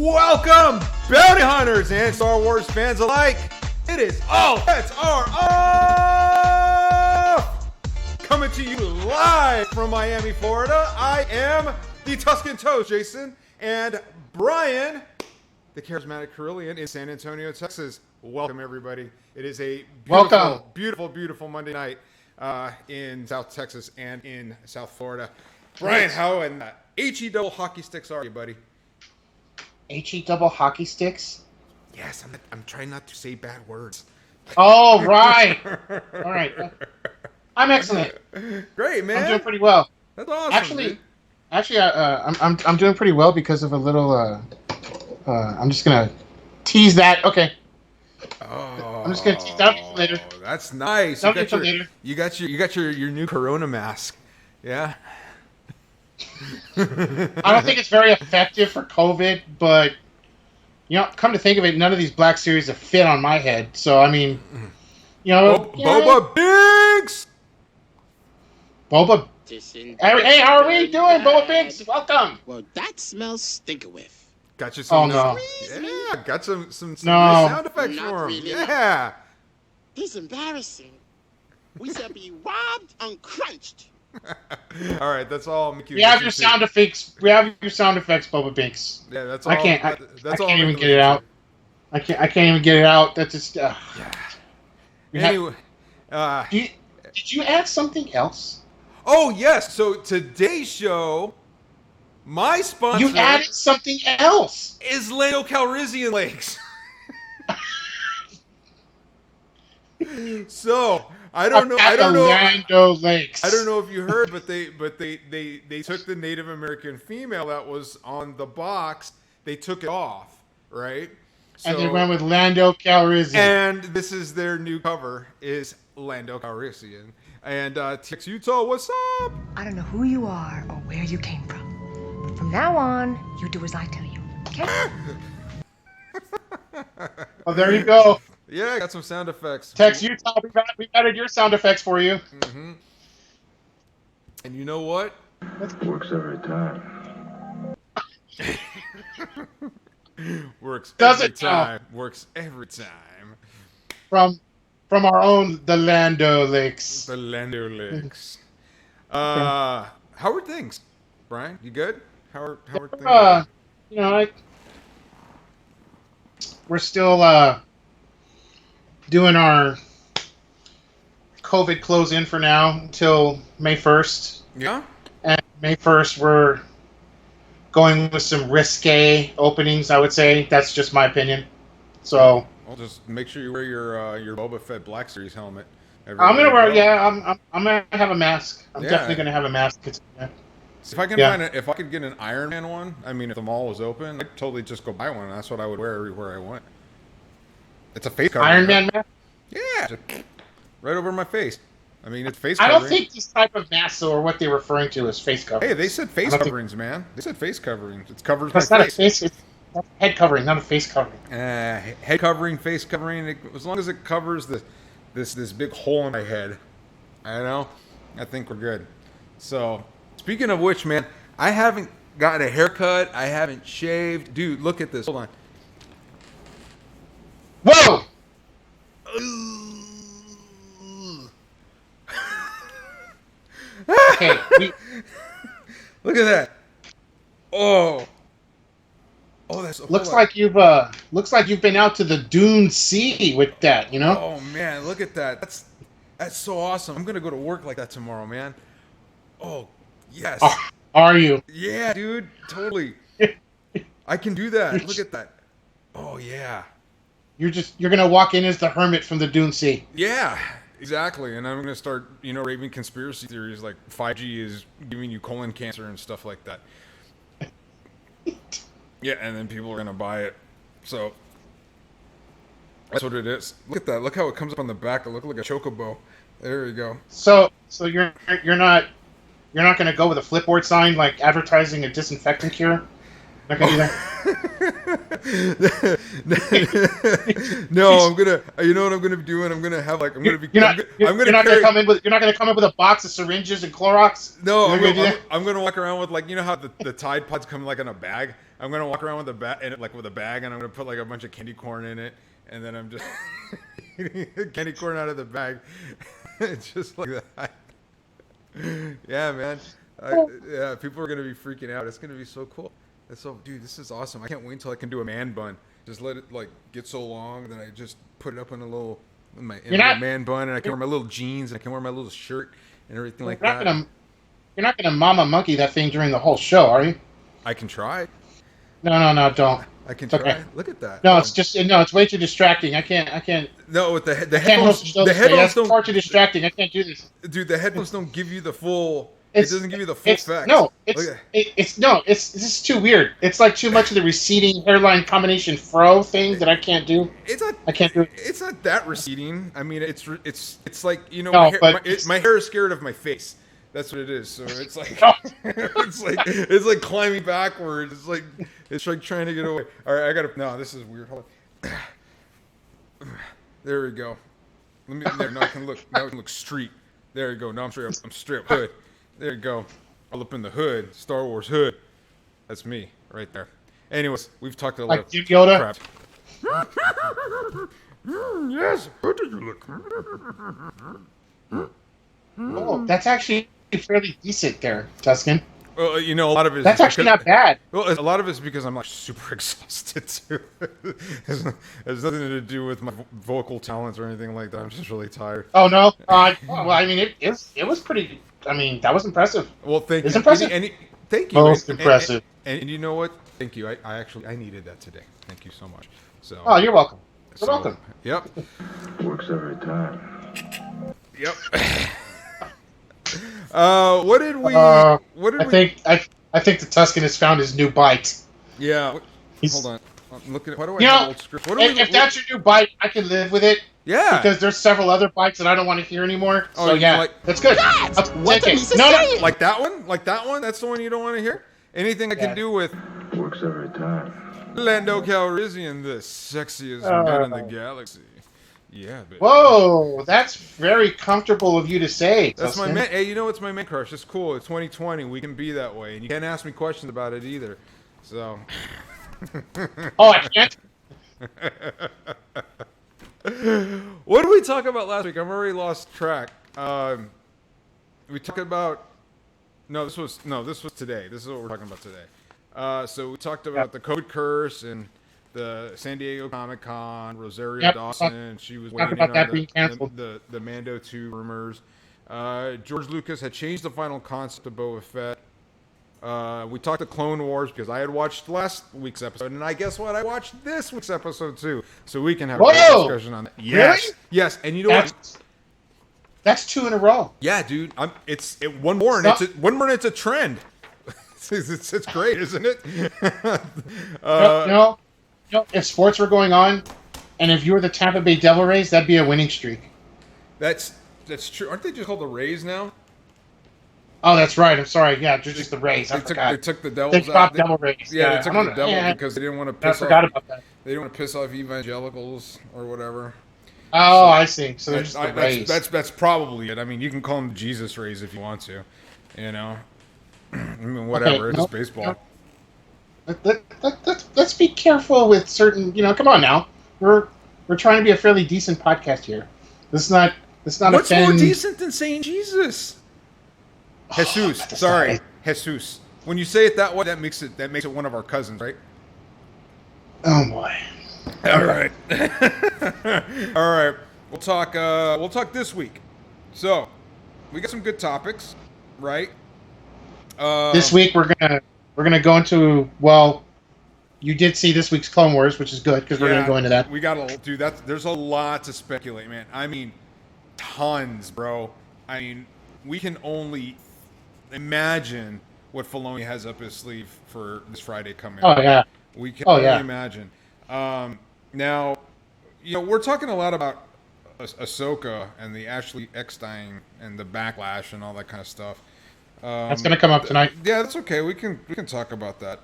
Welcome, bounty hunters and Star Wars fans alike. It is All Bets Are Off! Coming to you live from Miami, Florida. I am the Tuscan Toast, Jason, and Brian, the charismatic Carillion in San Antonio, Texas. Welcome, everybody. It is a beautiful Monday night in South Texas and in South Florida. Brian, how in the HE double hockey sticks are you, buddy? HE double hockey sticks? Yes, I'm trying not to say bad words. Oh, right. All right. I'm excellent. Great, man. I'm doing pretty well. That's awesome. Actually, I'm doing pretty well because of a little. I'm just gonna tease that. Okay. Oh, I'm just gonna tease that later. That's nice. You got your new Corona mask. Yeah. I don't think it's very effective for COVID, but come to think of it, none of these Black Series have fit on my head. So I mean, Boba Binks. Boba. Hey, how are we doing, Boba Binks? Welcome. Well, that smells stinker-whiff. Got you some. Oh no. Yeah, got some No. sound effects Not for him. really. Yeah. He's embarrassing. We shall be robbed and crunched. All right, that's all. We have your sound effects. We have your sound effects, Boba Binks. Yeah, that's all. I can't even get it out. I can't even get it out. That's just. Yeah. Anyway, did you add something else? Oh yes. So today's show, my sponsor. You added something else. Is Lando Calrissian Lakes. So I don't know. Lando Lakes. I don't know if you heard, but they took the Native American female that was on the box. They took it off, right? So, And they went with Lando Calrissian. And this is their new cover, is Lando Calrissian. And TX Utah, what's up? I don't know who you are or where you came from, but from now on, you do as I tell you, okay? Well, there you go. Yeah, got some sound effects. Tex Utah, we added your sound effects for you. Mm-hmm. And you know what? Works every time. Works Does every it time. Works every time. From our own, the Lando Lakes. The Lando Lakes. How are things, Brian? You good? How are things? We're still doing our COVID close in for now until May 1st. Yeah? And May 1st, we're going with some risque openings, I would say. That's just my opinion. So I'll just make sure you wear your Boba Fett Black Series helmet. I'm gonna wear. Yeah, I'm gonna have a mask. I'm Yeah. definitely gonna have a mask. So if I can if I could get an Iron Man one, I mean, if the mall was open, I'd totally just go buy one. That's what I would wear everywhere I went. It's a face covering. Iron Man mask. Yeah, just right over my face. I mean, it's face I covering. don't think these type of masks are what they're referring to as face coverings. Hey, they said face coverings, man. They said face coverings. It covers That's my not face. a face. It's head covering, not a face covering. Head covering, face covering. As long as it covers this big hole in my head, I think we're good. So, speaking of which, man, I haven't gotten a haircut. I haven't shaved. Dude, look at this. Hold on. Whoa! Okay, Look at that. Oh, that's looks like you've been out to the Dune Sea with that, Oh man, look at that. That's so awesome. I'm gonna go to work like that tomorrow, man. Oh yes. Are you? Yeah, dude. Totally. I can do that. Look at that. Oh yeah. You're gonna walk in as the hermit from the Dune Sea. Yeah. Exactly, and I'm gonna start, raving conspiracy theories like 5G is giving you colon cancer and stuff like that. Yeah, and then people are gonna buy it. So that's what it is. Look at that. Look how it comes up on the back. It looks like a chocobo. There you go. So you're not gonna go with a flipboard sign like advertising a disinfectant cure? Not gonna do that. No, I'm gonna. You know what I'm gonna be doing? I'm gonna have like. I'm gonna be. You're not gonna come in with a box of syringes and Clorox. No, I'm gonna walk around with like, how the Tide Pods come like in a bag. I'm gonna walk around with a bag, with a bag, and I'm gonna put like a bunch of candy corn in it, and then I'm just eating candy corn out of the bag, just like that. Yeah, man. Yeah, people are gonna be freaking out. It's gonna be so cool. Dude, this is awesome. I can't wait until I can do a man bun. Just let it like get so long, then I just put it up in a man bun, and I can wear my little jeans, and I can wear my little shirt and everything like that. You're not gonna mama monkey that thing during the whole show, are you? I can try. No, don't. I can It's try. okay. Look at that. No, it's way too distracting. I can't. No, with the I can't headphones. host a show The this way. headphones That's far don't. too distracting. I can't do this. Dude, the headphones don't give you the full. It doesn't give you the full effect. No, this is too weird. It's like too much of the receding hairline combination fro thing that I can't do. I can't do it. It's not that receding. I mean, it's like No, my hair is scared of my face. That's what it is. So it's like it's like climbing backwards. It's like trying to get away. All right, No, this is weird. Hold on. There we go. Now I can look. Now I can look street. There you go. Now I'm straight up. I'm straight up hood. There you go. All up in the hood. Star Wars hood. That's me right there. Anyways, we've talked a lot Like of Jim Yoda? crap. Yes. Who do you look? Oh, that's actually fairly decent there, Tuscan. Well, a lot of it. That's actually not bad. Well, a lot of it's because I'm like super exhausted too. Has nothing to do with my vocal talents or anything like that. I'm just really tired. Oh no. Well, I mean, it was pretty. I mean, that was impressive. Well, thank It's you. impressive. Thank you. Most impressive. And you know what? Thank you. I needed that today. Thank you so much. So. Oh, you're welcome. You're welcome. Yep. Works every time. Yep. What did we? I think the Tuscan has found his new bite. Yeah. Hold on. I'm looking at. Why do I You have know, old script? if that's your new bite, I can live with it. Yeah. Because there's several other bites that I don't want to hear anymore. Oh, So you yeah, like- that's good. God! I'll What take did it. Lisa No, say? Like that one? Like that one? That's the one you don't want to hear? Anything I can Yeah. do with Works every time. Lando Calrissian, the sexiest man in the galaxy. Yeah, baby. Whoa, that's very comfortable of you to say. That's my Tuscan. man. Hey, it's my man crush. It's cool. It's 2020. We can be that way. And you can't ask me questions about it either. So. Oh, I can't. What did we talk about last week? I've already lost track. We talked about. No, this was today. This is what we're talking about today. So we talked about the COVID curse and the San Diego Comic-Con. Rosario Yep, Dawson. She was talk waiting about on that being canceled. the Mando 2 rumors. George Lucas had changed the final concept of Boba Fett. We talked to Clone Wars because I had watched last week's episode, and I guess what? I watched this week's episode too, so we can have a great discussion on that. Yes, Really? yes, and you know what? That's 2 in a row. Yeah, dude, one more, and it's a trend. it's great, isn't it? If sports were going on, and if you were the Tampa Bay Devil Rays, that'd be a winning streak. That's true. Aren't they just called the Rays now? Oh, that's right. I'm sorry. Yeah, just the Rays. I They forgot. took the Devils They out. dropped Devil Rays. Yeah, they took I the don't Devil know. because they didn't want to I piss forgot off. about that. They didn't want to piss off evangelicals or whatever. Oh, I see. So they're just the Rays. That's probably it. I mean, you can call them Jesus Rays if you want to. I mean, whatever. Okay, it's just baseball. Let's be careful with certain. Come on now. We're trying to be a fairly decent podcast here. Let's not What's offend. more decent than saying Jesus? Jesus. that's Sorry, nice. Jesus. When you say it that way, that makes it one of our cousins, right? Oh boy. All right. All right. We'll talk this week. So, we got some good topics, right? This week we're gonna go into you did see this week's Clone Wars, which is good because we're gonna go into that. We gotta do that. There's a lot to speculate, man. I mean, tons, bro. I mean, we can only imagine what Filoni has up his sleeve for this Friday coming. Oh yeah. We can Oh, only yeah. imagine. Now, we're talking a lot about Ahsoka and the Ashley Eckstein and the backlash and all that kind of stuff. That's gonna come up tonight. Yeah, that's okay. We can talk about that.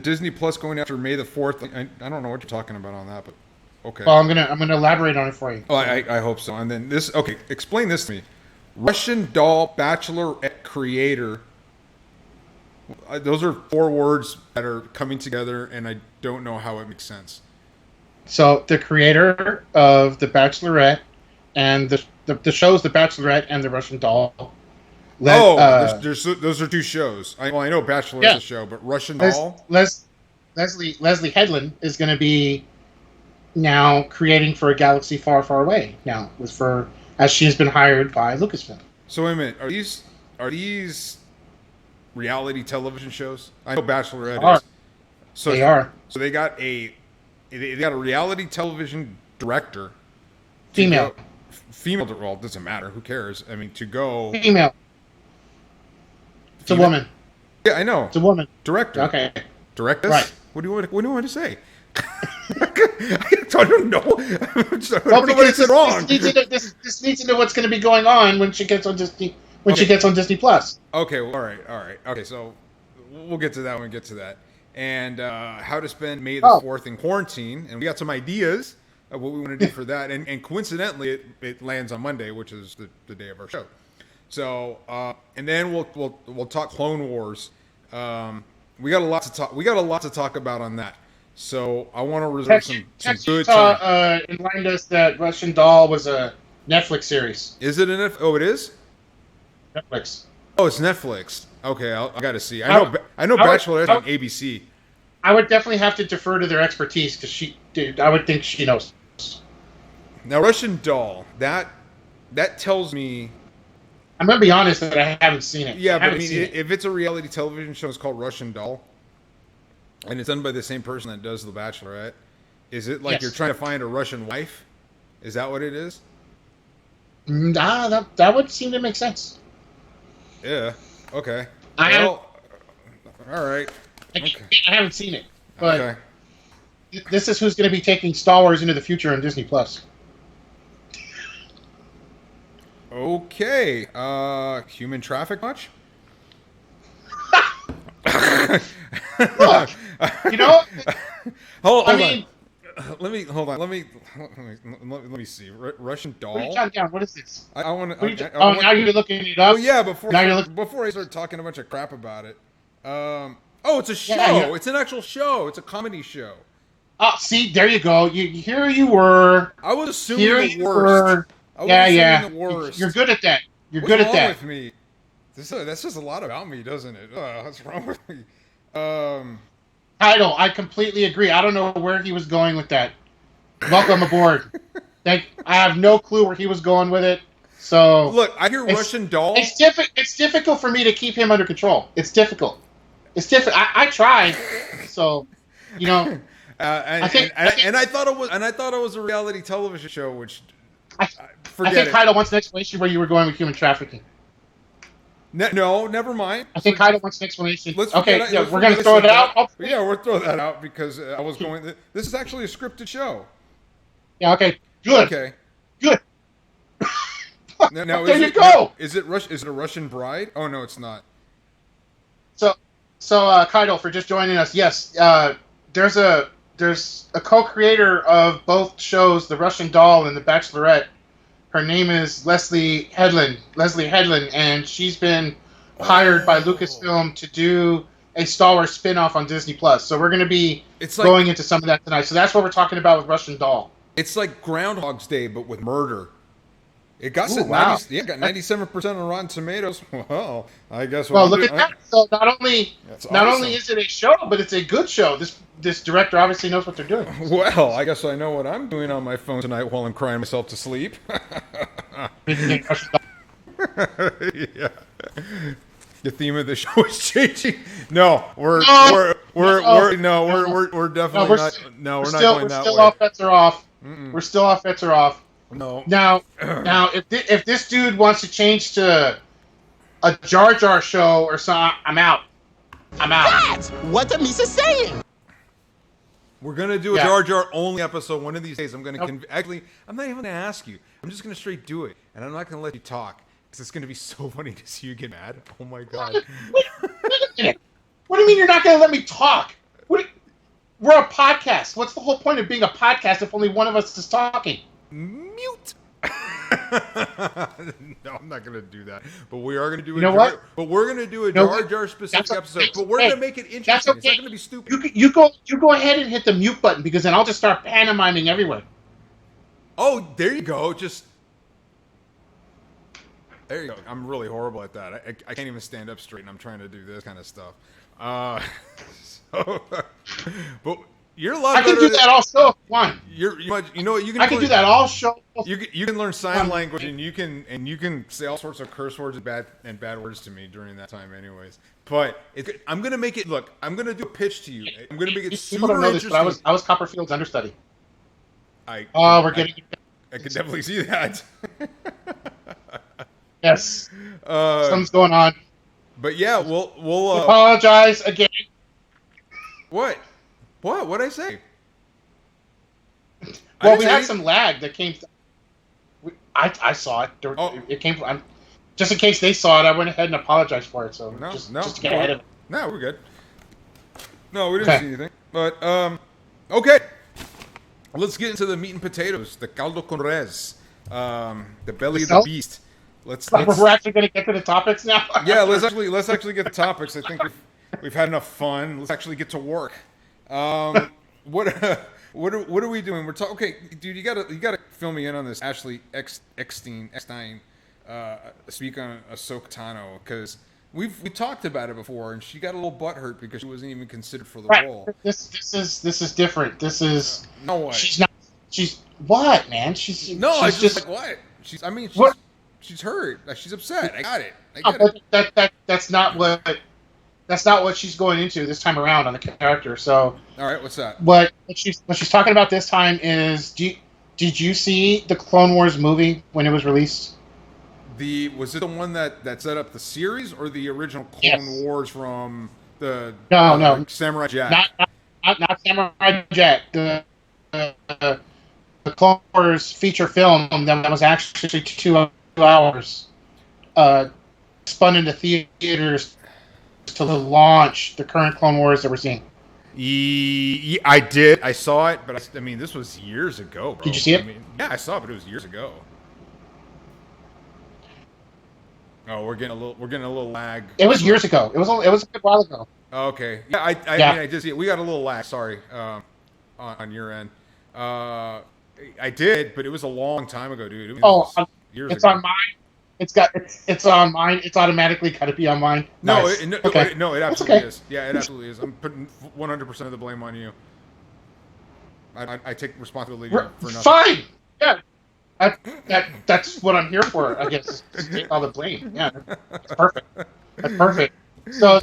Disney Plus going after May the 4th. I don't know what you're talking about on that, but okay. Well, I'm gonna elaborate on it for you. Oh, I hope so. And then this. Okay, explain this to me. Russian doll bachelorette creator Those are 4 words that are coming together, and I don't know how it makes sense. So the creator of The Bachelorette and the shows The Bachelorette and The Russian Doll. There's those are 2 shows. I know Bachelor is Yeah. a show, but Russian Doll. Leslie Headland is going to be now creating for a galaxy far, far away. Now, as she has been hired by Lucasfilm. So wait a minute, are these reality television shows? I know Bachelorette is. So They are. So they got a reality television director. Female. Female. Well, it doesn't matter. Who cares? I mean, to go. Female. It's a woman. Yeah, I know. It's a woman. Director. Okay. Directus? Right. What do you want to say? I don't know. I don't know what I said wrong. This needs to know what's going to be going on when she gets on Disney. She gets on Disney Plus. Okay. Well, all right. Okay. So we'll get to that when we get to that. And how to spend May the 4th in quarantine, and we got some ideas of what we want to do for that. And coincidentally, it lands on Monday, which is the day of our show. So and then we'll talk Clone Wars. We got a lot to talk. We got a lot to talk about on that. So I want to reserve some good time. Enlightened us that Russian Doll was a Netflix series. Is it an? Oh, it is. Netflix. Oh, it's Netflix. Okay, I got to see. I know Bachelor is on ABC. I would definitely have to defer to their expertise because I would think she knows. Now, Russian Doll. That tells me. I'm gonna be honest that I haven't seen it. Yeah, but I mean, if it's a reality television show, it's called Russian Doll, and it's done by the same person that does The Bachelorette. Is it like you're trying to find a Russian wife? Is that what it is? That would seem to make sense. Yeah. Okay. All right. I haven't seen it, but this is who's going to be taking Star Wars into the future on Disney Plus. Okay. Human traffic much? Look, you know. Hold on. Let me see. Russian Doll. What are you jotting down? What is this? I want to. Now you're looking it up. Oh yeah, before I start talking a bunch of crap about it. It's a show. Yeah. It's an actual show. It's a comedy show. Oh, see, there you go. Here you were. I was assuming the worst. Yeah. The worst. You're good at that. What's wrong with me? That's just a lot about me, doesn't it? What's wrong with me? Title. I completely agree. I don't know where he was going with that. Welcome aboard. I have no clue where he was going with it. So look, I hear Russian Doll. It's difficult for me to keep him under control. It's difficult. I tried. So, you know. I thought it was a reality television show, which I think Kaido wants an explanation where you were going with human trafficking. No, never mind. I think Kaido wants an explanation. We're going to throw it out. Yeah, we'll throw that out because I was going. This is actually a scripted show. Yeah. Okay. Good. Okay. Good. Now there you go. Is it a Russian bride? Oh no, it's not. So Kaido, for just joining us. Yes. There's a co-creator of both shows, The Russian Doll and The Bachelorette. Her name is Leslie Headland, and she's been hired by Lucasfilm to do a Star Wars spin-off on Disney Plus. So we're going to be going into some of that tonight. So that's what we're talking about with Russian Doll. It's like Groundhog's Day, but with murder. It got 97% on Rotten Tomatoes. Well, I guess. Well, look at that. So not only is it a show, but it's a good show. This director obviously knows what they're doing. Well, I guess I know what I'm doing on my phone tonight while I'm crying myself to sleep. Yeah. The theme of the show is changing. No, we're definitely not. No, we're not going that way. We're still off. Fetts are off. We're still off. Fetts are off. No. Now, if this dude wants to change to a Jar Jar show or something, I'm out. That's what the Misa's saying. We're gonna do a Jar Jar only episode one of these days. I'm gonna actually. I'm not even gonna ask you. I'm just gonna straight do it, and I'm not gonna let you talk because it's gonna be so funny to see you get mad. Oh my god. Wait a minute. What do you mean you're not gonna let me talk? We're a podcast. What's the whole point of being a podcast if only one of us is talking? Mute. No, I'm not gonna do that. But we are gonna do. You know what? But we're gonna do a know Jar what? Jar specific That's episode. okay. But we're Hey, gonna make it That's interesting. It's okay. not gonna be stupid. You go ahead and hit the mute button because then I'll just start pantomiming everywhere. Oh, there you go. Just there you go. I'm really horrible at that. I can't even stand up straight, and I'm trying to do this kind of stuff. So, but you're a lot I can better do at it. that all show if you want. You know what? You can. I can do that all show. You can learn sign language, and you can say all sorts of curse words and bad words to me during that time, anyways. But I'm gonna make it look. I'm gonna do a pitch to you. I'm gonna make it People super don't know this, interesting. but I was Copperfield's understudy. I could definitely see that. Yes. Something's going on. But yeah, we'll Apologize again. what? What'd I say? Well, we had some lag that came. I saw it. Oh. It came from. Just in case they saw it, I went ahead and apologized for it. So No, just no, to get ahead of it. No, we're good. No, we didn't Okay. see anything. But okay. Let's get into the meat and potatoes, the caldo con res, the belly of the So? beast. Let's We're actually going to get to the topics now. yeah, let's actually get the topics. I think we've had enough fun. Let's actually get to work. What are we doing? We're talking. Okay, dude, you gotta fill me in on this. Ashley Eckstein, speak on Ahsoka Tano, because we talked about it before, and she got a little butthurt because she wasn't even considered for the Right. role. This is different. This is No way. she's not. She's what, man? She's No, I she's just like what? What? She's hurt. She's upset. I got it. That's not what she's going into this time around on the character. So All right, what's that? what she's talking about this time is did you see the Clone Wars movie when it was released? Was it the one that set up the series or the original Clone Yes. Wars from the No. Samurai Jack? Not Samurai Jack. The Clone Wars feature film that was actually 2 hours, spun into theaters to launch the current Clone Wars that we're seeing. I did. I saw it, but I mean, this was years ago, bro. Did you see it? I mean, yeah, I saw it, but it was years ago. Oh, we're getting a little lag. It was years ago. It was a good while ago. Okay. Yeah, I mean, I did see it. We got a little lag. Sorry, on your end. I did, but it was a long time ago, dude. It was years it's ago. on mine. It's on mine. It's automatically got to be on mine. No, Nice. it Okay. absolutely okay. is. Yeah, it absolutely is. I'm putting 100% of the blame on you. I take responsibility for nothing. Fine. Yeah. That's what I'm here for. I guess is to take all the blame. Yeah, that's perfect. That's perfect. So,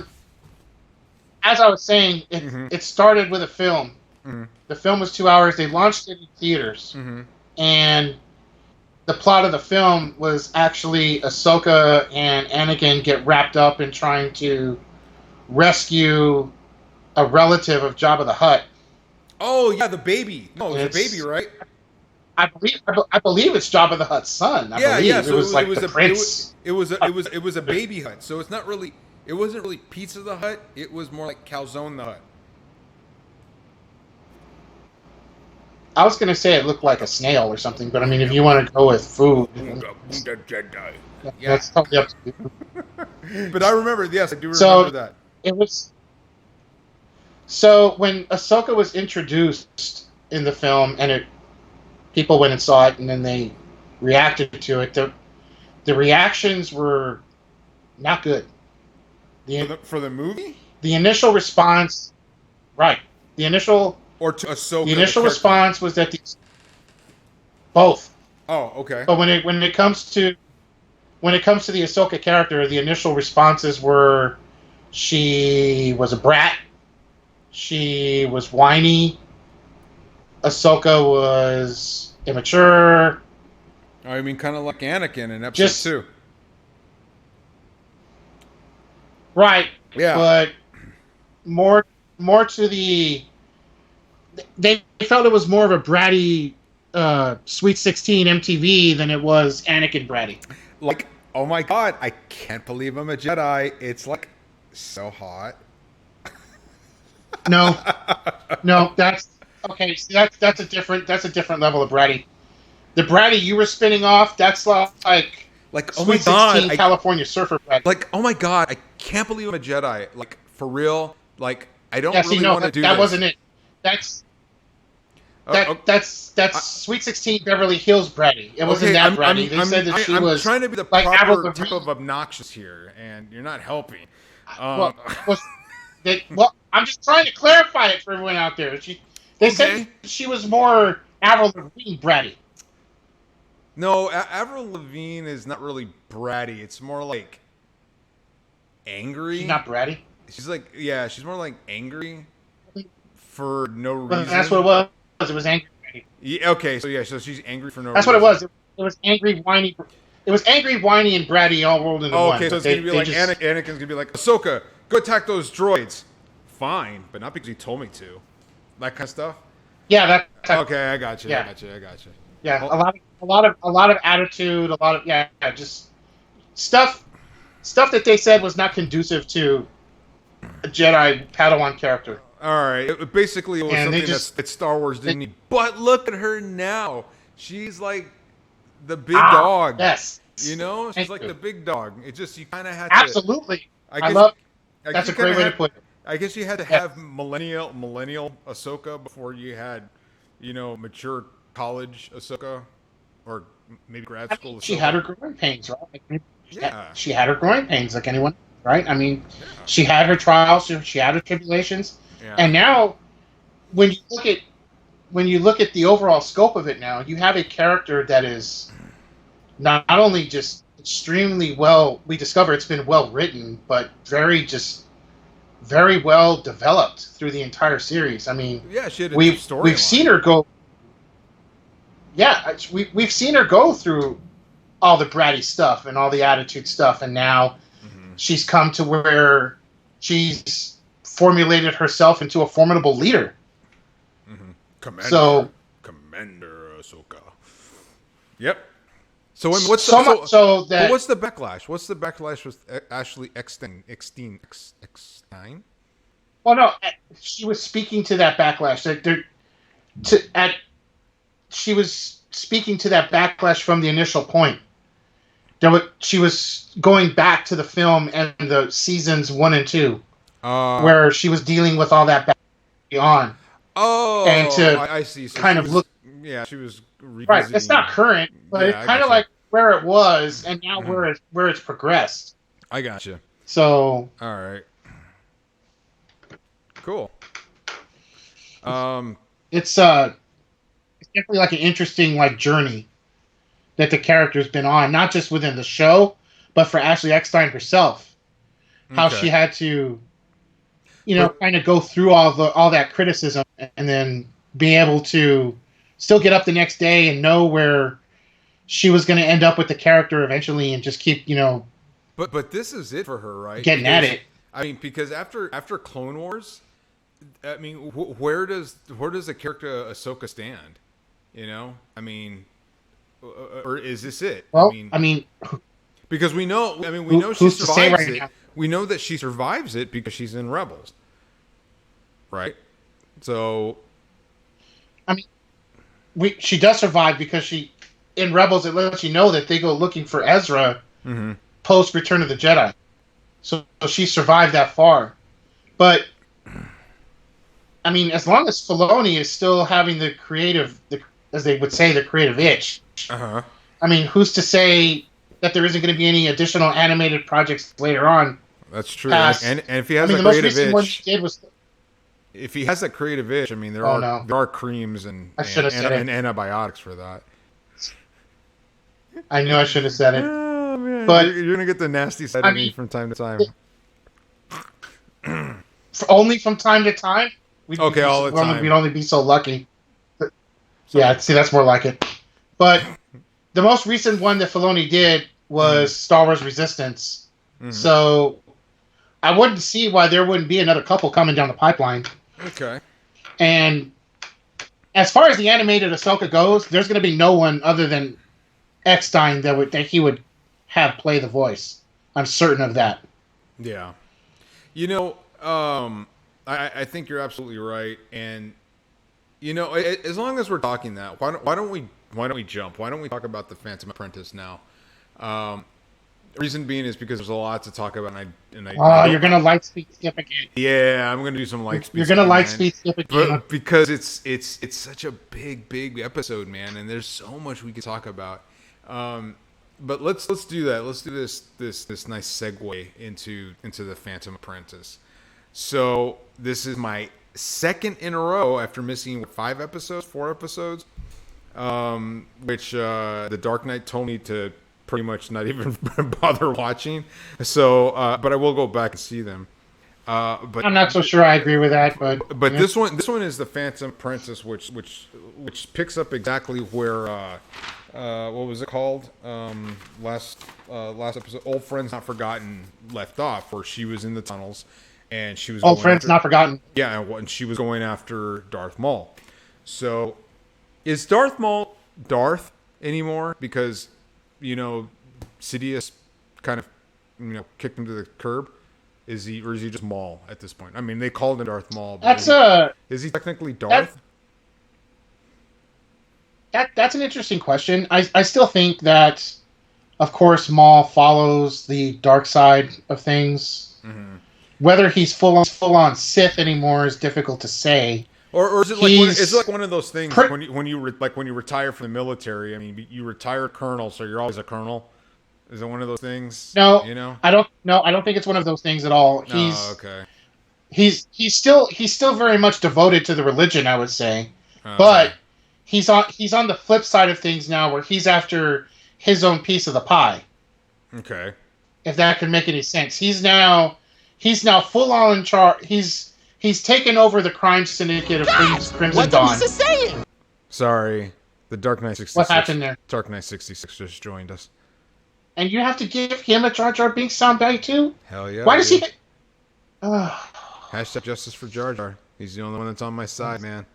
as I was saying, it started with a film. Mhm. The film was 2 hours. They launched it in theaters, and the plot of the film was actually Ahsoka and Anakin get wrapped up in trying to rescue a relative of Jabba the Hutt. Oh yeah, the baby. No, it was a baby, right? I believe it's Jabba the Hutt's son. I believe. Yeah. It So was like the prince. It was a baby hut. So it's not really. It wasn't really Pizza the Hut. It was more like Calzone the Hut. I was gonna say it looked like a snail or something, but I mean, if you want to go with food, Jedi. that's totally up to you. But I remember. Yes, I do remember So that. it was. So when Ahsoka was introduced in the film, and people went and saw it, and then they reacted to it. The reactions were not good. For the movie? The initial response, right? The initial Or to Ahsoka? the initial character? response was that both. Oh, okay. But when it comes to the Ahsoka character, the initial responses were she was a brat, she was whiny, Ahsoka was immature. I mean, kind of like Anakin in episode 2. Right. Yeah. But more to the they felt it was more of a bratty Sweet 16 MTV than it was Anakin bratty. Like, oh my god, I can't believe I'm a Jedi. It's like so hot. No, that's okay. See, that's a different level of bratty. The Bratty you were spinning off, that's like oh my Sweet god, 16 California Surfer Bratty. oh my god, I can't believe I'm a Jedi. Like, for real. Like, I don't Yeah, see, really no, want to do that this. wasn't it. That's Oh, that's Sweet 16 Beverly Hills Bratty. It wasn't that Bratty. They said that she I'm was trying to be the like Avril proper type Lavigne. of obnoxious here, and you're not helping. Well, well, I'm just trying to clarify it for everyone out there. They said she was more Avril Lavigne Bratty. No, Avril Lavigne is not really bratty. It's more like angry. She's not bratty. She's like, yeah, she's more like angry for no reason. But that's what it was. It was angry. Yeah, okay, so she's angry for no That's reason. what it was. It was angry, whiny. It was angry, whiny, and bratty all rolled into one. Okay, so it's gonna be like Anakin's gonna be like, Ahsoka, go attack those droids. Fine, but not because he told me to. That kind of stuff. Yeah, Okay, I got you. Yeah. I got you. Yeah, Well, a lot of attitude, a lot of just stuff that they said was not conducive to a Jedi Padawan character. all right. Basically, it was And something that Star Wars didn't need. But look at her now. She's like the big dog. Yes. You know, she's Thank like you. the big dog. It just you kind of had to. Absolutely. I love. I That's guess a great you way kinda to put it. I guess you had to have millennial Ahsoka before you had, mature college Ahsoka, or maybe grad school. Ahsoka. She had her growing pains, right? Like, Yeah. She had her growing pains, like anyone, right? I mean, she had her trials, she had her tribulations, Yeah. and now, when you look at the overall scope of it, now you have a character that is not only just extremely well. We discover it's been well written, but very well developed through the entire series. I mean, Yeah, she had a we've storyline. seen her go. Yeah, we've seen her go through all the bratty stuff and all the attitude stuff, and now she's come to where she's formulated herself into a formidable leader. Commander Ahsoka. Yep. So what's So much so that what's the backlash? What's the backlash with Ashley Eckstein? well, no, she was speaking to that backlash. She was speaking to that backlash from the initial point. She was going back to the film and the seasons 1 and 2, where she was dealing with all that on. Oh, and to I see. So kind of look. Yeah, she was revisiting. Right, it's not current, but it's kind of like where it was, and now where it's progressed. I got you. So, all right, cool. It's definitely like an interesting journey that the character's been on, not just within the show, but for Ashley Eckstein herself, how she had to, kind of go through all that criticism and then be able to still get up the next day and know where she was going to end up with the character eventually, and just keep, But this is it for her, right? Getting at it. I mean, because after Clone Wars, I mean, where does the character Ahsoka stand? I mean, or is this it? Well, I mean, because we know she who's to say survives right it. now? We know that she survives it because she's in Rebels, right? So, I mean, she does survive because in Rebels it lets you know that they go looking for Ezra post Return of the Jedi, so she survived that far. But I mean, as long as Filoni is still having the creative, as they would say, the creative itch. I mean, who's to say that there isn't going to be any additional animated projects later on? That's true. And if he has a the most creative recent one itch, he did was. if he has that creative itch, I mean, there are creams and antibiotics for that. I knew I should have said it. Oh, man. But you're gonna get the nasty side of me from time to time. Only from time to time. All the time. We'd only be so lucky. Yeah, see, that's more like it. But the most recent one that Filoni did was Star Wars Resistance. So I wouldn't see why there wouldn't be another couple coming down the pipeline. Okay. And as far as the animated Ahsoka goes, there's going to be no one other than Eckstein that he would have play the voice. I'm certain of that. Yeah. I think you're absolutely right. And, as long as we're talking that, why don't we jump? Why don't we talk about the Phantom Apprentice now? Reason being is because there's a lot to talk about, and I you're gonna light speed skip again. Yeah, I'm gonna do some light speed. You're gonna skipping, light man. speed skip again. But because it's such a big episode, man, and there's so much we could talk about. But let's do that. Let's do this nice segue into the Phantom Apprentice. So this is my second in a row after missing 4 episodes, which the Dark Knight told me to pretty much not even bother watching. So, but I will go back and see them. But I'm not so sure I agree with that, but yeah. this one is the Phantom Apprentice, which picks up exactly where what was it called last episode? Old Friends Not Forgotten left off, where she was in the tunnels and she was Old Friends Not Forgotten. Yeah, and she was going after Darth Maul. So, is Darth Maul Darth anymore? Because Sidious kind of kicked him to the curb. Is he just Maul at this point? I mean, they called him Darth Maul. But is he technically Darth? That's an interesting question. I still think that, of course, Maul follows the dark side of things. Mm-hmm. Whether he's full on Sith anymore is difficult to say. Or is it like one of those things when you retire from the military? I mean, you retire colonel, so you're always a colonel. Is it one of those things? No, I don't think it's one of those things at all. Okay. He's still very much devoted to the religion, I would say, but he's on the flip side of things now, where he's after his own piece of the pie. Okay. If that can make any sense, he's now full on in charge. He's taken over the crime syndicate of Crimson what Dawn. What is he saying? Sorry, the Dark Knight 66. What happened there? Dark Knight 66 just joined us. And you have to give him a Jar Jar Binks soundbite too? Hell yeah. Why does he? Hashtag justice for Jar Jar. He's the only one that's on my side, man.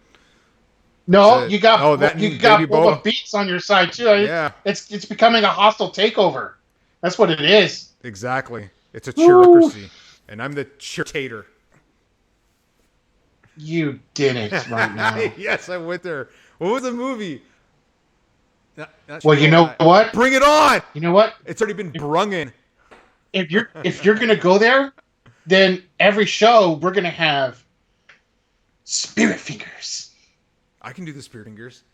No, you got Boba Beats Beats on your side too. Yeah. It's becoming a hostile takeover. That's what it is. Exactly. It's a cheerocracy, and I'm the cheer-tater. You did it right now. Yes, I went there. What was the movie? Well, you know what? Bring it on! You know what? It's already been brungen. If you're gonna go there, then every show we're gonna have spirit fingers. I can do the spirit fingers.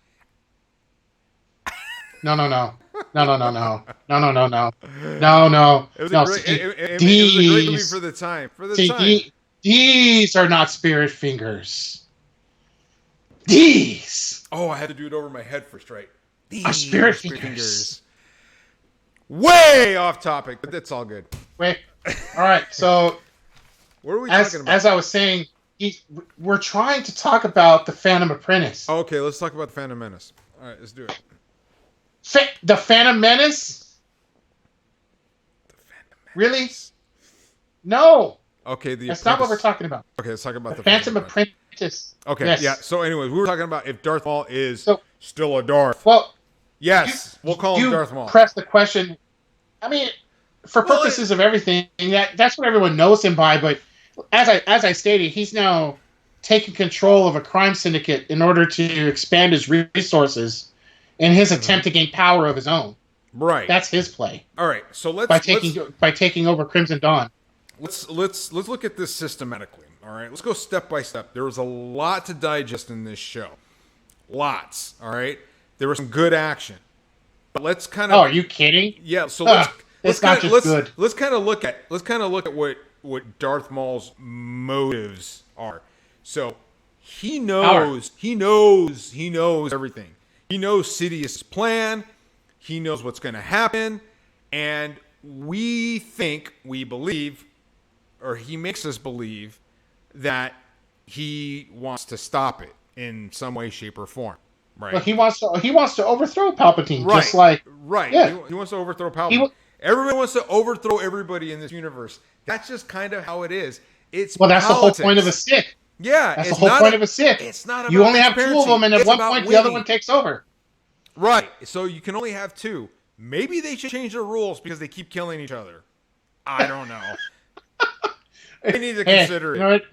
No. It was a great movie for the time. These are not spirit fingers. These. Oh, I had to do it over my head first, right? These are spirit fingers. Way off topic, but that's all good. Wait. All right. So, what are we talking about? As I was saying, we're trying to talk about the Phantom Apprentice. Okay, let's talk about the Phantom Menace. All right, let's do it. The Phantom Menace? Really? No. Okay, that's not what we're talking about. Okay, let's talk about the Phantom Apprentice. Okay, yes. Yeah. So, anyways, we were talking about if Darth Maul is still a Darth. Well, yes, we'll call him Darth Maul. Press the question. I mean, for purposes of everything, that's what everyone knows him by. But as I stated, he's now taking control of a crime syndicate in order to expand his resources in his attempt to gain power of his own. Right. That's his play. All right. So by taking over Crimson Dawn. Let's look at this systematically. All right. Let's go step by step. There was a lot to digest in this show. Lots. All right. There was some good action. But let's kind of. Oh, are you kidding? Yeah. So let's kind of look at what Darth Maul's motives are. So he knows everything. He knows Sidious's plan. He knows what's going to happen, and we believe, or he makes us believe that he wants to stop it in some way, shape, or form. Right. Well, he wants to overthrow Palpatine, right. Just like Yeah. He wants to overthrow Palpatine. Everybody wants to overthrow everybody in this universe. That's just kind of how it is. It's that's politics. the whole point of a Sith. Yeah, that's the whole point of a Sith. It's not about you only have two of them, and at one point the other one takes over. Right. So you can only have two. Maybe they should change the rules because they keep killing each other. I don't know. They need to consider it. You know what?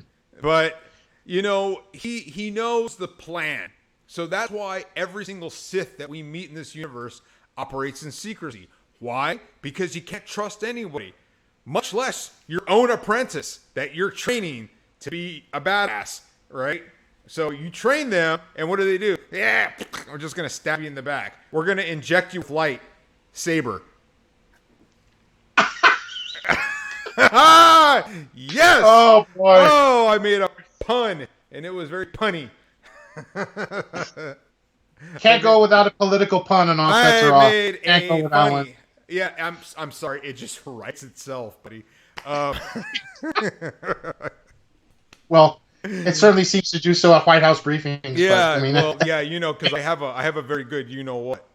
But he knows the plan. So that's why every single Sith that we meet in this universe operates in secrecy. Why? Because you can't trust anybody, much less your own apprentice that you're training to be a badass, right? So you train them, and what do? Yeah, we're just going to stab you in the back. We're going to inject you with light saber. Yes! Oh, boy. Oh, I made a pun, and it was very punny. Can't go without a political pun and all Fetts are I off. made Can't go a without one. funny. Yeah, I'm sorry. It just writes itself, buddy. Well, it certainly seems to do so at White House briefings. Yeah, but, I mean, well, yeah, because I have a very good what.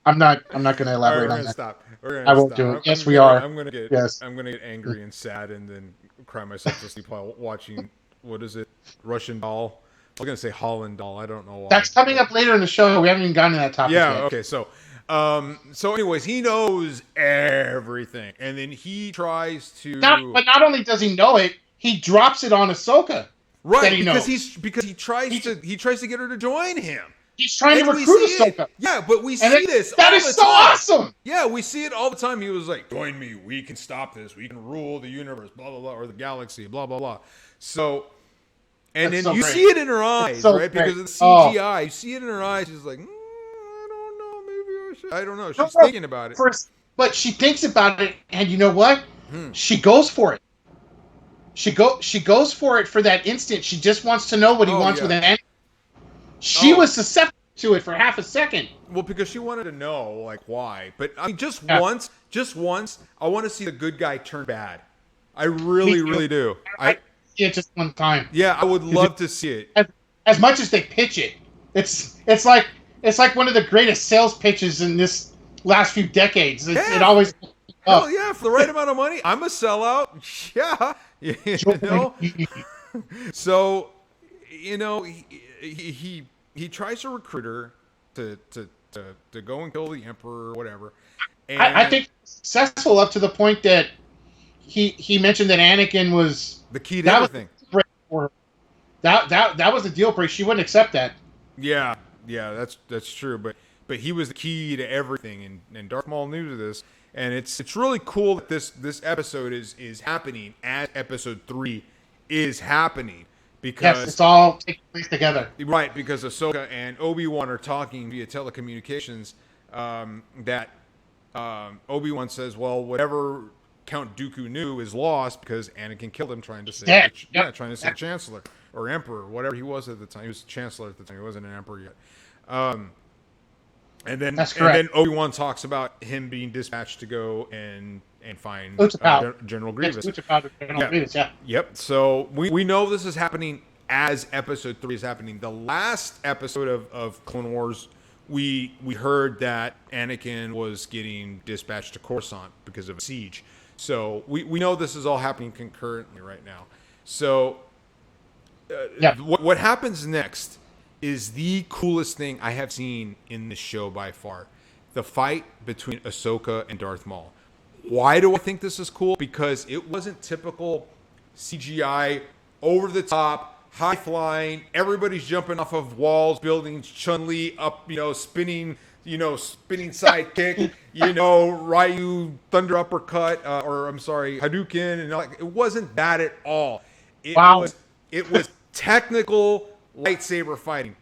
I'm not going to All right, we're elaborate on gonna that. stop. We're I gonna won't stop. do it. Yes, I'm we gonna- are. I'm gonna get. Yes. I'm gonna get angry and sad, and then cry myself to sleep while watching. What is it? Russian Doll. I was gonna say Holland Doll. I don't know why. That's coming up later in the show. We haven't even gotten to that topic Yeah. yet. Okay. So anyways, he knows everything, and then he tries to. But not only does he know it, he drops it on Ahsoka. Right, that he because knows. he tries to get her to join him. He's trying to And we recruit see it. Ahsoka. Yeah, but we And see this that all is the so time. awesome. Yeah, we see it all the time. He was like, "Join me. We can stop this. We can rule the universe. Blah blah blah, or the galaxy. Blah blah blah." So, and That's then so you great. see it in her eyes, so right? great. Because of the Oh. CGI. You see it in her eyes. She's like, "I don't know. Maybe I should." I don't know. She's No, thinking about it. But she thinks about it, and you know what? She goes for it. She goes for it for that instant. She just wants to know what he wants with an end. She was susceptible to it for half a second. Well, because she wanted to know, like, why. But I mean, just Yeah. once, I want to see the good guy turn bad. I really, really do. I see it just one time. Yeah, I would love to see it. As much as they pitch it, it's like one of the greatest sales pitches in this last few decades. It always. Oh yeah, for the right amount of money, I'm a sellout. Yeah, you know. So, he tries to recruit her to go and kill the emperor or whatever. And I think successful up to the point that he mentioned that Anakin was the key to that was everything. the deal breaker for her. That was the deal breaker. She wouldn't accept that. Yeah, that's true. But he was the key to everything, and Darth Maul knew this. And it's really cool that this episode is happening as episode 3 is happening, because Yes, it's all taking place together. right, because Ahsoka and Obi-Wan are talking via telecommunications. That Obi-Wan says, well, whatever Count Dooku knew is lost because Anakin killed him trying to save trying to save Chancellor or Emperor, whatever he was at the time. He was Chancellor at the time. He wasn't an Emperor yet. And then Obi-Wan talks about him being dispatched to go and find General Grievous. Yeah. Yep. So we know this is happening as episode 3 is happening. The last episode of Clone Wars, we heard that Anakin was getting dispatched to Coruscant because of a siege. So we know this is all happening concurrently right now. So what happens next is the coolest thing I have seen in this show by far. The fight between Ahsoka and Darth Maul. Why do I think this is cool? Because it wasn't typical CGI, over the top, high flying, everybody's jumping off of walls, buildings, Chun-Li up, spinning sidekick, Ryu thunder uppercut, Hadouken, and it wasn't that at all. It was technical lightsaber fighting.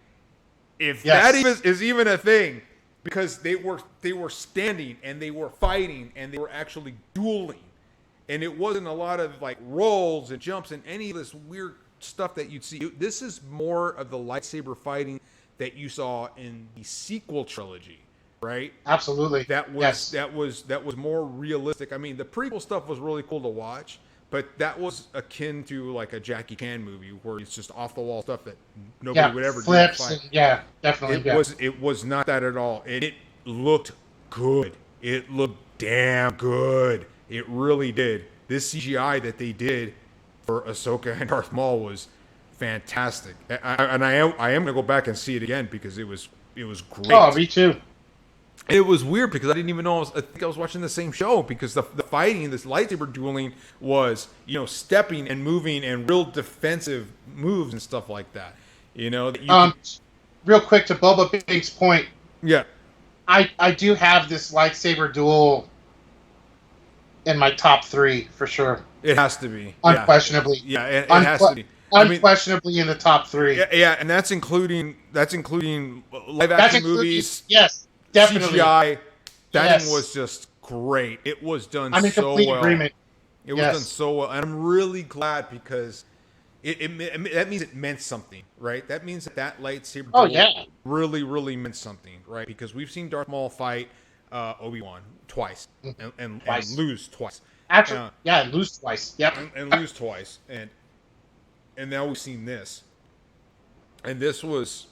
If that is even a thing, because they were standing and they were fighting and they were actually dueling, and it wasn't a lot of like rolls and jumps and any of this weird stuff that you'd see. This is more of the lightsaber fighting that you saw in the sequel trilogy, right? Absolutely. That was more realistic. I mean, the prequel stuff was really cool to watch, but that was akin to like a Jackie Chan movie where it's just off the wall stuff that nobody would ever flips do. And, definitely. It was not that at all, and it looked good. It looked damn good. It really did. This CGI that they did for Ahsoka and Darth Maul was fantastic. I am gonna go back and see it again because it was great. Oh, me too. It was weird because I didn't even know. I think I was watching the same show because the fighting, this lightsaber dueling, was stepping and moving and real defensive moves and stuff like that. That you Real quick to Boba Fitt's point, yeah, I do have this lightsaber duel in my top 3 for sure. it has to be Unquestionably. Yeah, it has to be. Unquestionably in the top 3. Yeah, and that's including live That's action including, movies. yes, definitely. CGI. That thing Yes. was just great. It was done I'm in so complete well. agreement. It was done so well, and I'm really glad because that means it meant something, right? That means that lightsaber really, really meant something, right? Because we've seen Darth Maul fight Obi-Wan twice and lose twice. Actually, lose twice. Yep. And lose twice, and now we've seen this, and this was.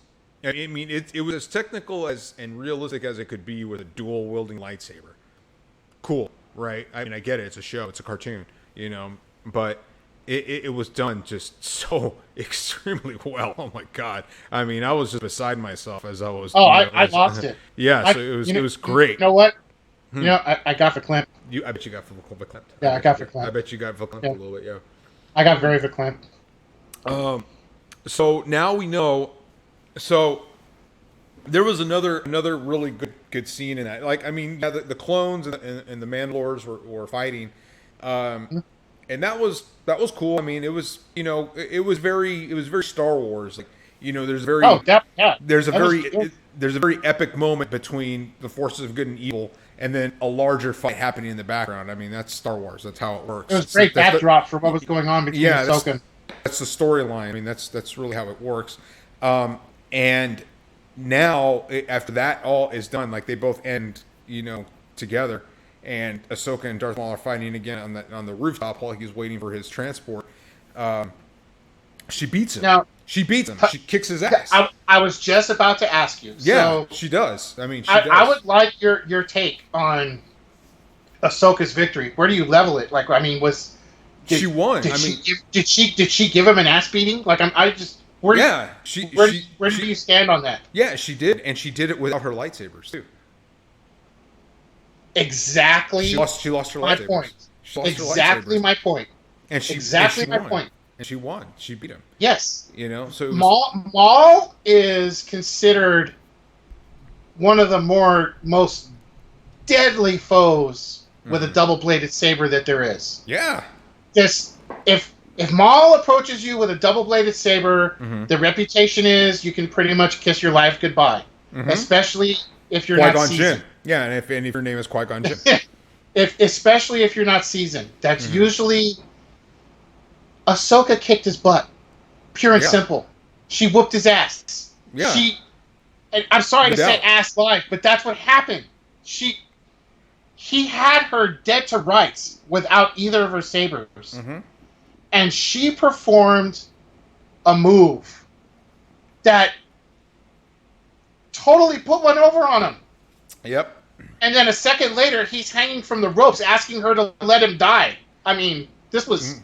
I mean, it was as technical and realistic as it could be with a dual wielding lightsaber. Cool, right? I mean, I get it. It's a show. It's a cartoon, but it was done just so extremely well. Oh my God! I mean, I was just beside myself as I was. Oh, I lost it. Yeah, so it was great. You know what? I got verklempt. I bet you got verklempt. Yeah, I got verklempt. I bet you got verklempt a little bit. Yeah. I got very verklempt. So now we know. So there was another really good scene in that. Like, I mean, the clones and the Mandalores were fighting, and that was cool. I mean, it was it was very Star Wars. Like, there's a very epic moment between the forces of good and evil, and then a larger fight happening in the background. I mean, that's Star Wars. That's how it works. It was great backdrop for what was going on between Ahsoka. That's the storyline. I mean, that's really how it works. And now, after that all is done, like they both end, together, and Ahsoka and Darth Maul are fighting again on the rooftop while he's waiting for his transport. She beats him. Now, she beats him. She kicks his ass. I was just about to ask you. Yeah, so she does. I mean, I would like your take on Ahsoka's victory. Where do you level it? Like, I mean, she won? Did she give him an ass beating? Like, where do you stand on that? Yeah, she did, and she did it without her lightsabers too. Exactly. She lost her lightsabers. Point. Exactly my point. And she my point. And she won. She beat him. Yes. So Maul is considered one of the most deadly foes with a double-bladed saber that there is. Yeah. If Maul approaches you with a double-bladed saber, the reputation is you can pretty much kiss your life goodbye. Especially if you're not seasoned. Yeah, and if your name is Qui-Gon Jinn. Especially if you're not seasoned. That's usually... Ahsoka kicked his butt. Pure and simple. She whooped his ass. Yeah. And I'm sorry to say ass live, but that's what happened. He had her dead to rights without either of her sabers. And she performed a move that totally put one over on him. Yep. And then a second later, he's hanging from the ropes, asking her to let him die. I mean, it was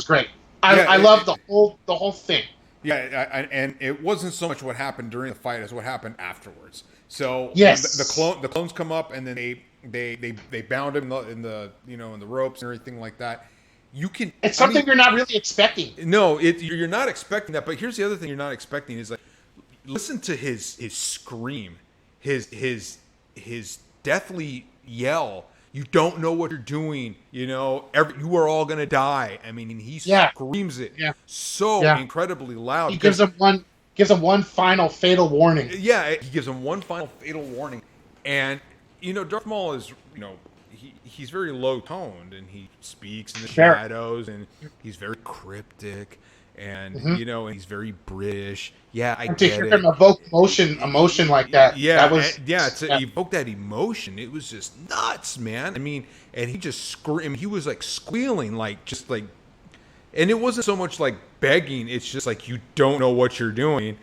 great. I love the whole thing. Yeah, and it wasn't so much what happened during the fight as what happened afterwards. So yes, the clones come up and then they bound him in the ropes and everything like that. It's something you're not really expecting. No, you're not expecting that. But here's the other thing you're not expecting is, like, listen to his scream, his deathly yell. You don't know what you're doing. You are all gonna die. I mean, he screams it so incredibly loud. He gives him one final fatal warning. Yeah, he gives him one final fatal warning, and Darth Maul is he's very low toned and he speaks in the shadows and he's very cryptic and and he's very British. Yeah, I get it. To hear him evoke emotion like that. Yeah, to evoke that emotion, it was just nuts, man. I mean, and he just screamed. He was like squealing, and it wasn't so much like begging. It's just like you don't know what you're doing.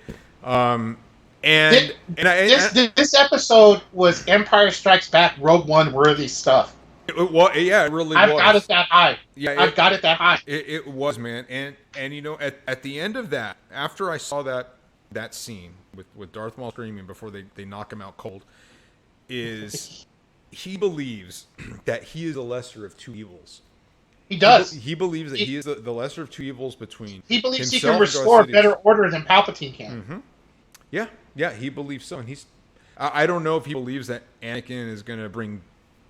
This episode was Empire Strikes Back, Rogue One worthy stuff. It really was. I've got it that high. Yeah, I've got it that high. It was, man. And at the end of that, after I saw that scene with Darth Maul screaming before they knock him out cold, is he believes that he is the lesser of two evils. He does. He believes that he is the lesser of two evils between. He believes he himself can and Darth restore Sidious. better order than Palpatine can. Mm-hmm. Yeah, he believes so, and he's. I don't know if he believes that Anakin is going to bring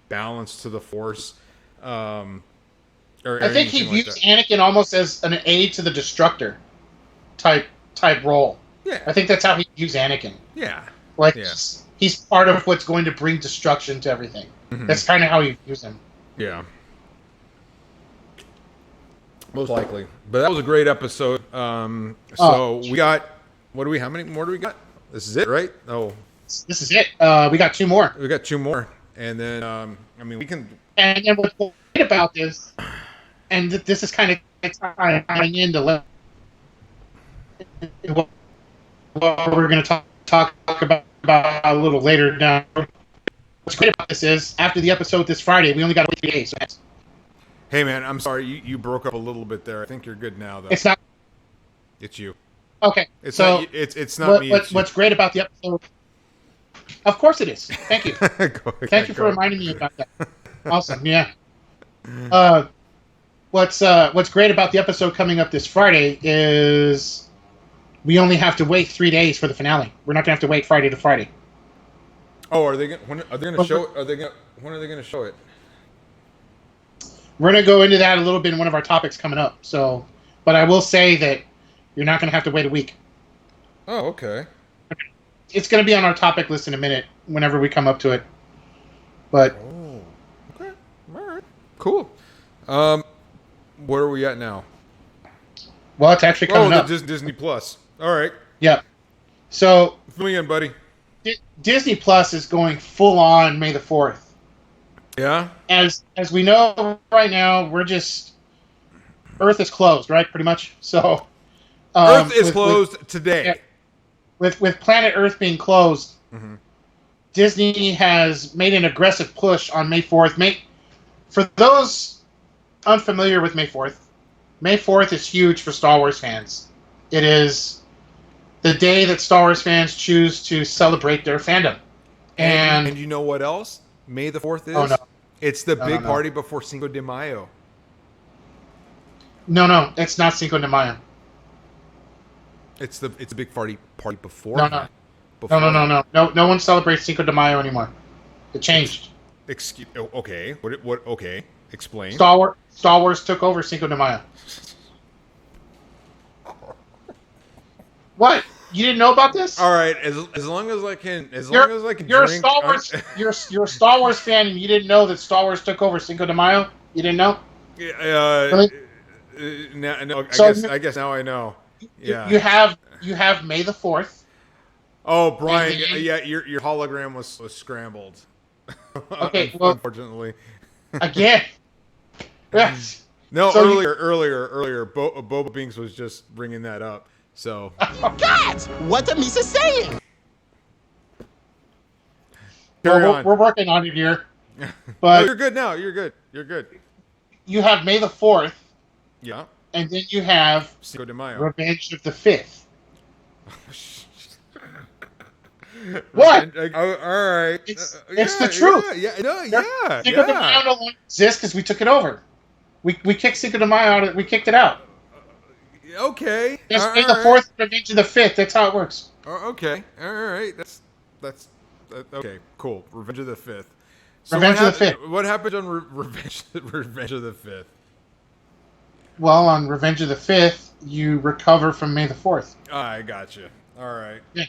balance to the Force. Or I think he anything like views that. Anakin almost as an aid to the Destructor type role. Yeah. I think that's how he views Anakin. Yeah. Like Yeah. he's part of what's going to bring destruction to everything. Mhm. That's kind of how he views him. Yeah. Most likely. But that was a great episode. We got how many more do we got? This is it, right? Oh, This is it. We got 2 more. we got 2 more. And then we can And then what's great about this, and this is kind of tying into what we're going to talk about a little later down. What's great about this is, after the episode this Friday, we only got to wait 3 days. Hey man, I'm sorry you broke up a little bit there. I think you're good now though. It's not It's you. okay. It's so not it's not me. It's what's great about the episode? Of course it is. Thank you. you. Thank you for reminding me about that. Awesome. Yeah. What's great about the episode coming up this Friday is we only have to wait 3 days for the finale. We're not gonna have to wait Friday to Friday. Oh, are they going to show it? When are they going to show it? We're gonna go into that a little bit in one of our topics coming up. So, but I will say that you're not gonna have to wait a week. Oh, okay. It's gonna be on our topic list in a minute whenever we come up to it. But Oh, okay. All right. Cool. Where are we at now? well, it's actually coming up. Disney Plus. All right. Yeah. So Fill me in, buddy. Disney Plus is going full on May the 4th. Yeah. As we know right now, we're just Earth is closed, right? Pretty much. So Earth is closed today. yeah. With planet Earth being closed, Mm-hmm. Disney has made an aggressive push on May 4th. For those unfamiliar with May 4th is huge for Star Wars fans. It is the day that Star Wars fans choose to celebrate their fandom. And you know what else? May the 4th is? Oh, no. It's the big no. party before Cinco de Mayo. no, it's not Cinco de Mayo. It's a big party before. No. Before. No one celebrates Cinco de Mayo anymore. It changed. Okay. What? Okay. Explain. Star Wars took over Cinco de Mayo. What? You didn't know about this? All right. As long as I can. You're drink, a Star Wars. You're a Star Wars fan, and you didn't know that Star Wars took over Cinco de Mayo. You didn't know? Really? No, So I guess now I know. Yeah. You have May the 4th. Oh, Brian. And then- Yeah. Your hologram was scrambled. Okay, well- unfortunately. Again. Yes. No, So earlier. Boba Binks was just bringing that up. So. God, what the Misa saying? Carry Well, on. we're working on it here. No, But you're good now. You're good. you have May the 4th, Yeah. and then you have Cinco de Mayo. Revenge of the 5th. What? All right. It's the truth. Yeah. Cinco de Mayo no longer exists because we took it over. We kicked Cinco de Mayo out. We kicked it out. Okay. It's All May the right. 4th, Revenge of the 5th. That's how it works. Okay. All right. That's okay. Cool. Revenge of the 5th. Revenge of the 5th. What happened on Revenge of the 5th? Well, on Revenge of the 5th, you recover from May the 4th. I gotcha. All right. Yeah.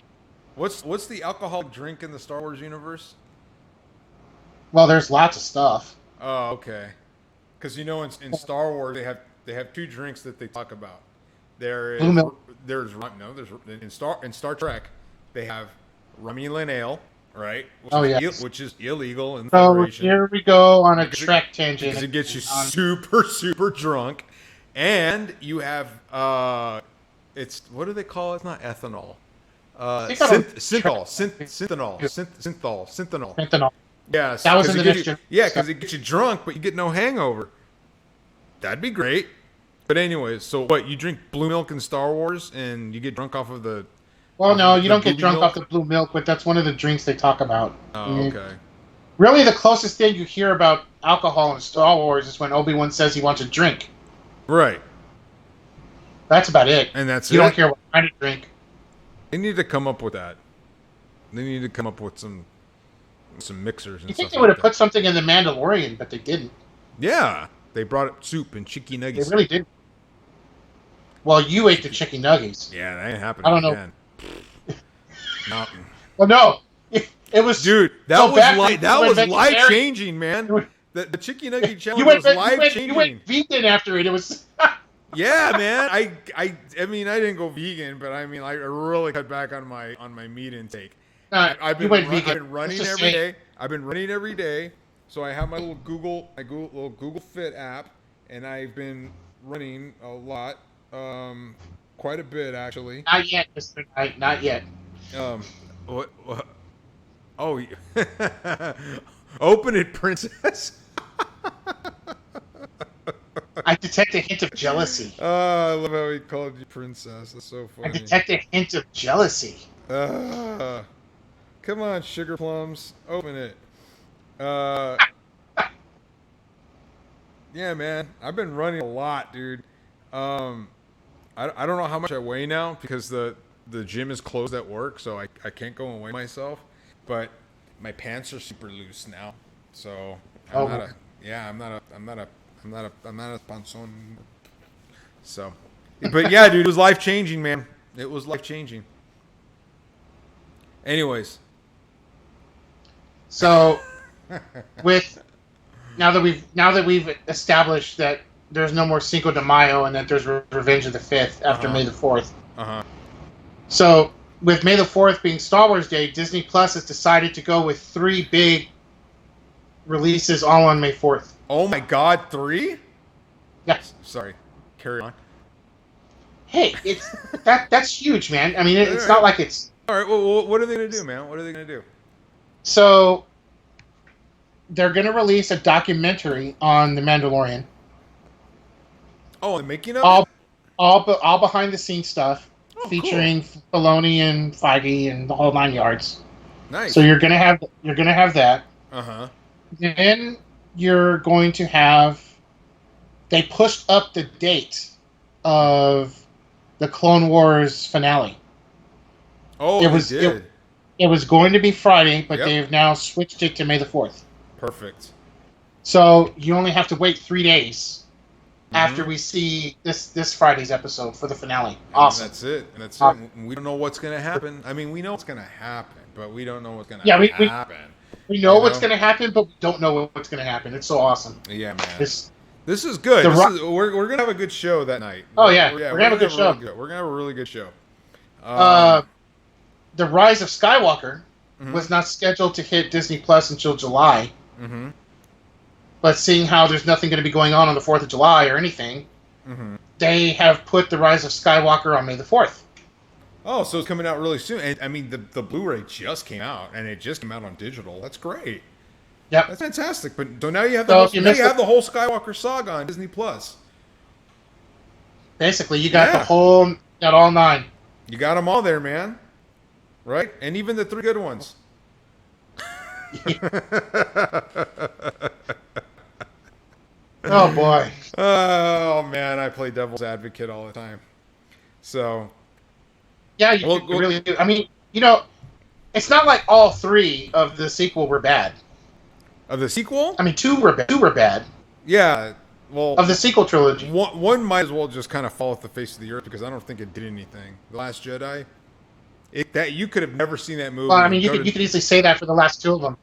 What's the alcoholic drink in the Star Wars universe? Well, there's lots of stuff. Oh, okay. Because in Star Wars they have 2 drinks that they talk about. Blue milk. There's in Star Trek they have Romulan ale, right? Which is illegal in the So Federation. here we go on a Because Trek tangent. Because it gets you super drunk, and you have it's what do they call it? It's not ethanol. Synthol. Fentanyl. Yeah, That was 'cause in it the gets you- District. Yeah, because it gets you drunk, but you get no hangover. That'd be great. But anyways, so what? You drink blue milk in Star Wars, and you get drunk off of the Well, no, you The don't get booby drunk milk? off the blue milk, but that's one of the drinks they talk about. Oh, okay. Really, the closest thing you hear about alcohol in Star Wars is when Obi-Wan says he wants a drink. Right. That's about it. And that's you it? don't care what kind of drink. They need to come up with that. They need to come up with some mixers and You stuff think they would like have that. put something in the Mandalorian, but they didn't. Yeah. They brought up soup and chicken They nuggets. really didn't. Well, you ate the chicken nuggets. Yeah, that ain't happening I don't know. again. No. Well, no. It was... Dude, that so bad was you went life vegetarian. changing, man. The chicken nugget challenge You went, was life changing. you went vegan after it. It was... Yeah, man. I mean, I didn't go vegan, but I mean, I really cut back on my meat intake. I've been vegan. I've been running Let's just every say- day. I've been running every day. So I have my little Google Fit app, and I've been running a lot, quite a bit actually. Not yet, Mr. Knight. Not yet. What? Oh, open it, princess. I detect a hint of jealousy. I love how he called you princess. That's so I funny. detect a hint of jealousy. Come on, sugar plums, open it. Yeah, man, I've been running a lot, dude. I don't know how much I weigh now because the gym is closed at work, so I can't go and weigh myself. But my pants are super loose now, so I'm not a panzón. So, but yeah, dude, it was life changing, man. It was life changing. Anyways, So, with now that we've established that there's no more Cinco de Mayo and that there's Revenge of the 5th after May the 4th. So, with May the 4th being Star Wars Day, Disney Plus has decided to go with 3 big releases all on May 4th. oh my God, 3? Yes. Sorry, carry on. Hey, it's that's huge, man. I mean, it's not like it's... All right, well, what are they gonna do, man? What are they gonna do? So, they're going to release a documentary on The Mandalorian. Oh, the making of All, it? all behind the scenes stuff, Oh, featuring Filoni and Feige and the whole 9 yards. Nice. So you're gonna have that. Then you're going to have. They pushed up the date of the Clone Wars finale. Oh, It was- they did. It was going to be Friday, but Yep. they've now switched it to May the 4th. Perfect. So you only have to wait 3 days Mm-hmm. after we see this Friday's episode for the finale. And Awesome. that's it. And that's Awesome. it. We don't know what's gonna happen. I mean, we know what's gonna happen, but we don't know what's gonna Yeah, we- happen. We know You what's know? going to happen, but we don't know what's going to happen. It's so awesome. Yeah, man. This, This is good. The We're gonna have a good show that night. Oh, yeah. We're gonna have a good show. We're gonna have a really good show. The Rise of Skywalker Mhm. was not scheduled to hit Disney Plus until July. Mm-hmm. But seeing how there's nothing going to be going on the 4th of July or anything, Mm-hmm. they have put The Rise of Skywalker on May the 4th. Oh, so it's coming out really soon. And I mean, the Blu-ray just came out, and it just came out on digital. That's great. Yep. That's fantastic. But so now you have So the if you now missed you it- have the whole Skywalker saga on Disney Plus. Basically, you got Yeah. got all 9. You got them all there, man. Right? And even the 3 good ones. Oh, boy. Oh man, I play devil's advocate all the time. So Yeah, you Well, really do. I mean, it's not like all 3 of the sequel were bad. of the sequel, I mean, 2 were bad. yeah. Well, Of the sequel trilogy. one might as well just kind of fall off the face of the earth because I don't think it did anything. The Last Jedi. That you could have never seen that movie. Well, I mean, you Go could to- easily say that for the last 2 of them.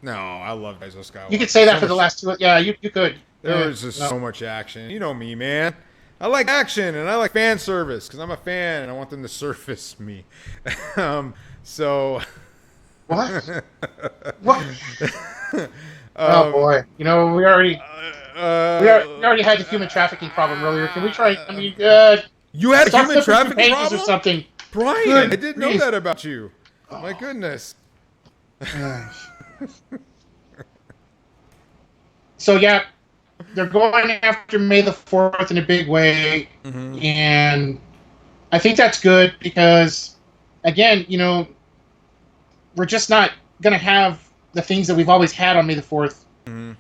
No, I love Rise of Skywalker. You could say that So for the much- last 2. Yeah, you could. There Yeah, was just no. so much action. You know me, man. I like action and I like fan service because I'm a fan and I want them to surface me. So. What? What? Oh boy! We already we already had the human trafficking problem earlier. Can we try? I mean, You had a start human flipping through trafficking pages problem? or something. Brian, Good I didn't know grief. that about you. My goodness. So yeah, they're going after May the 4th in a big way, Mm-hmm. and I think that's good because again, we're just not gonna have the things that we've always had on May the 4th. Mhm.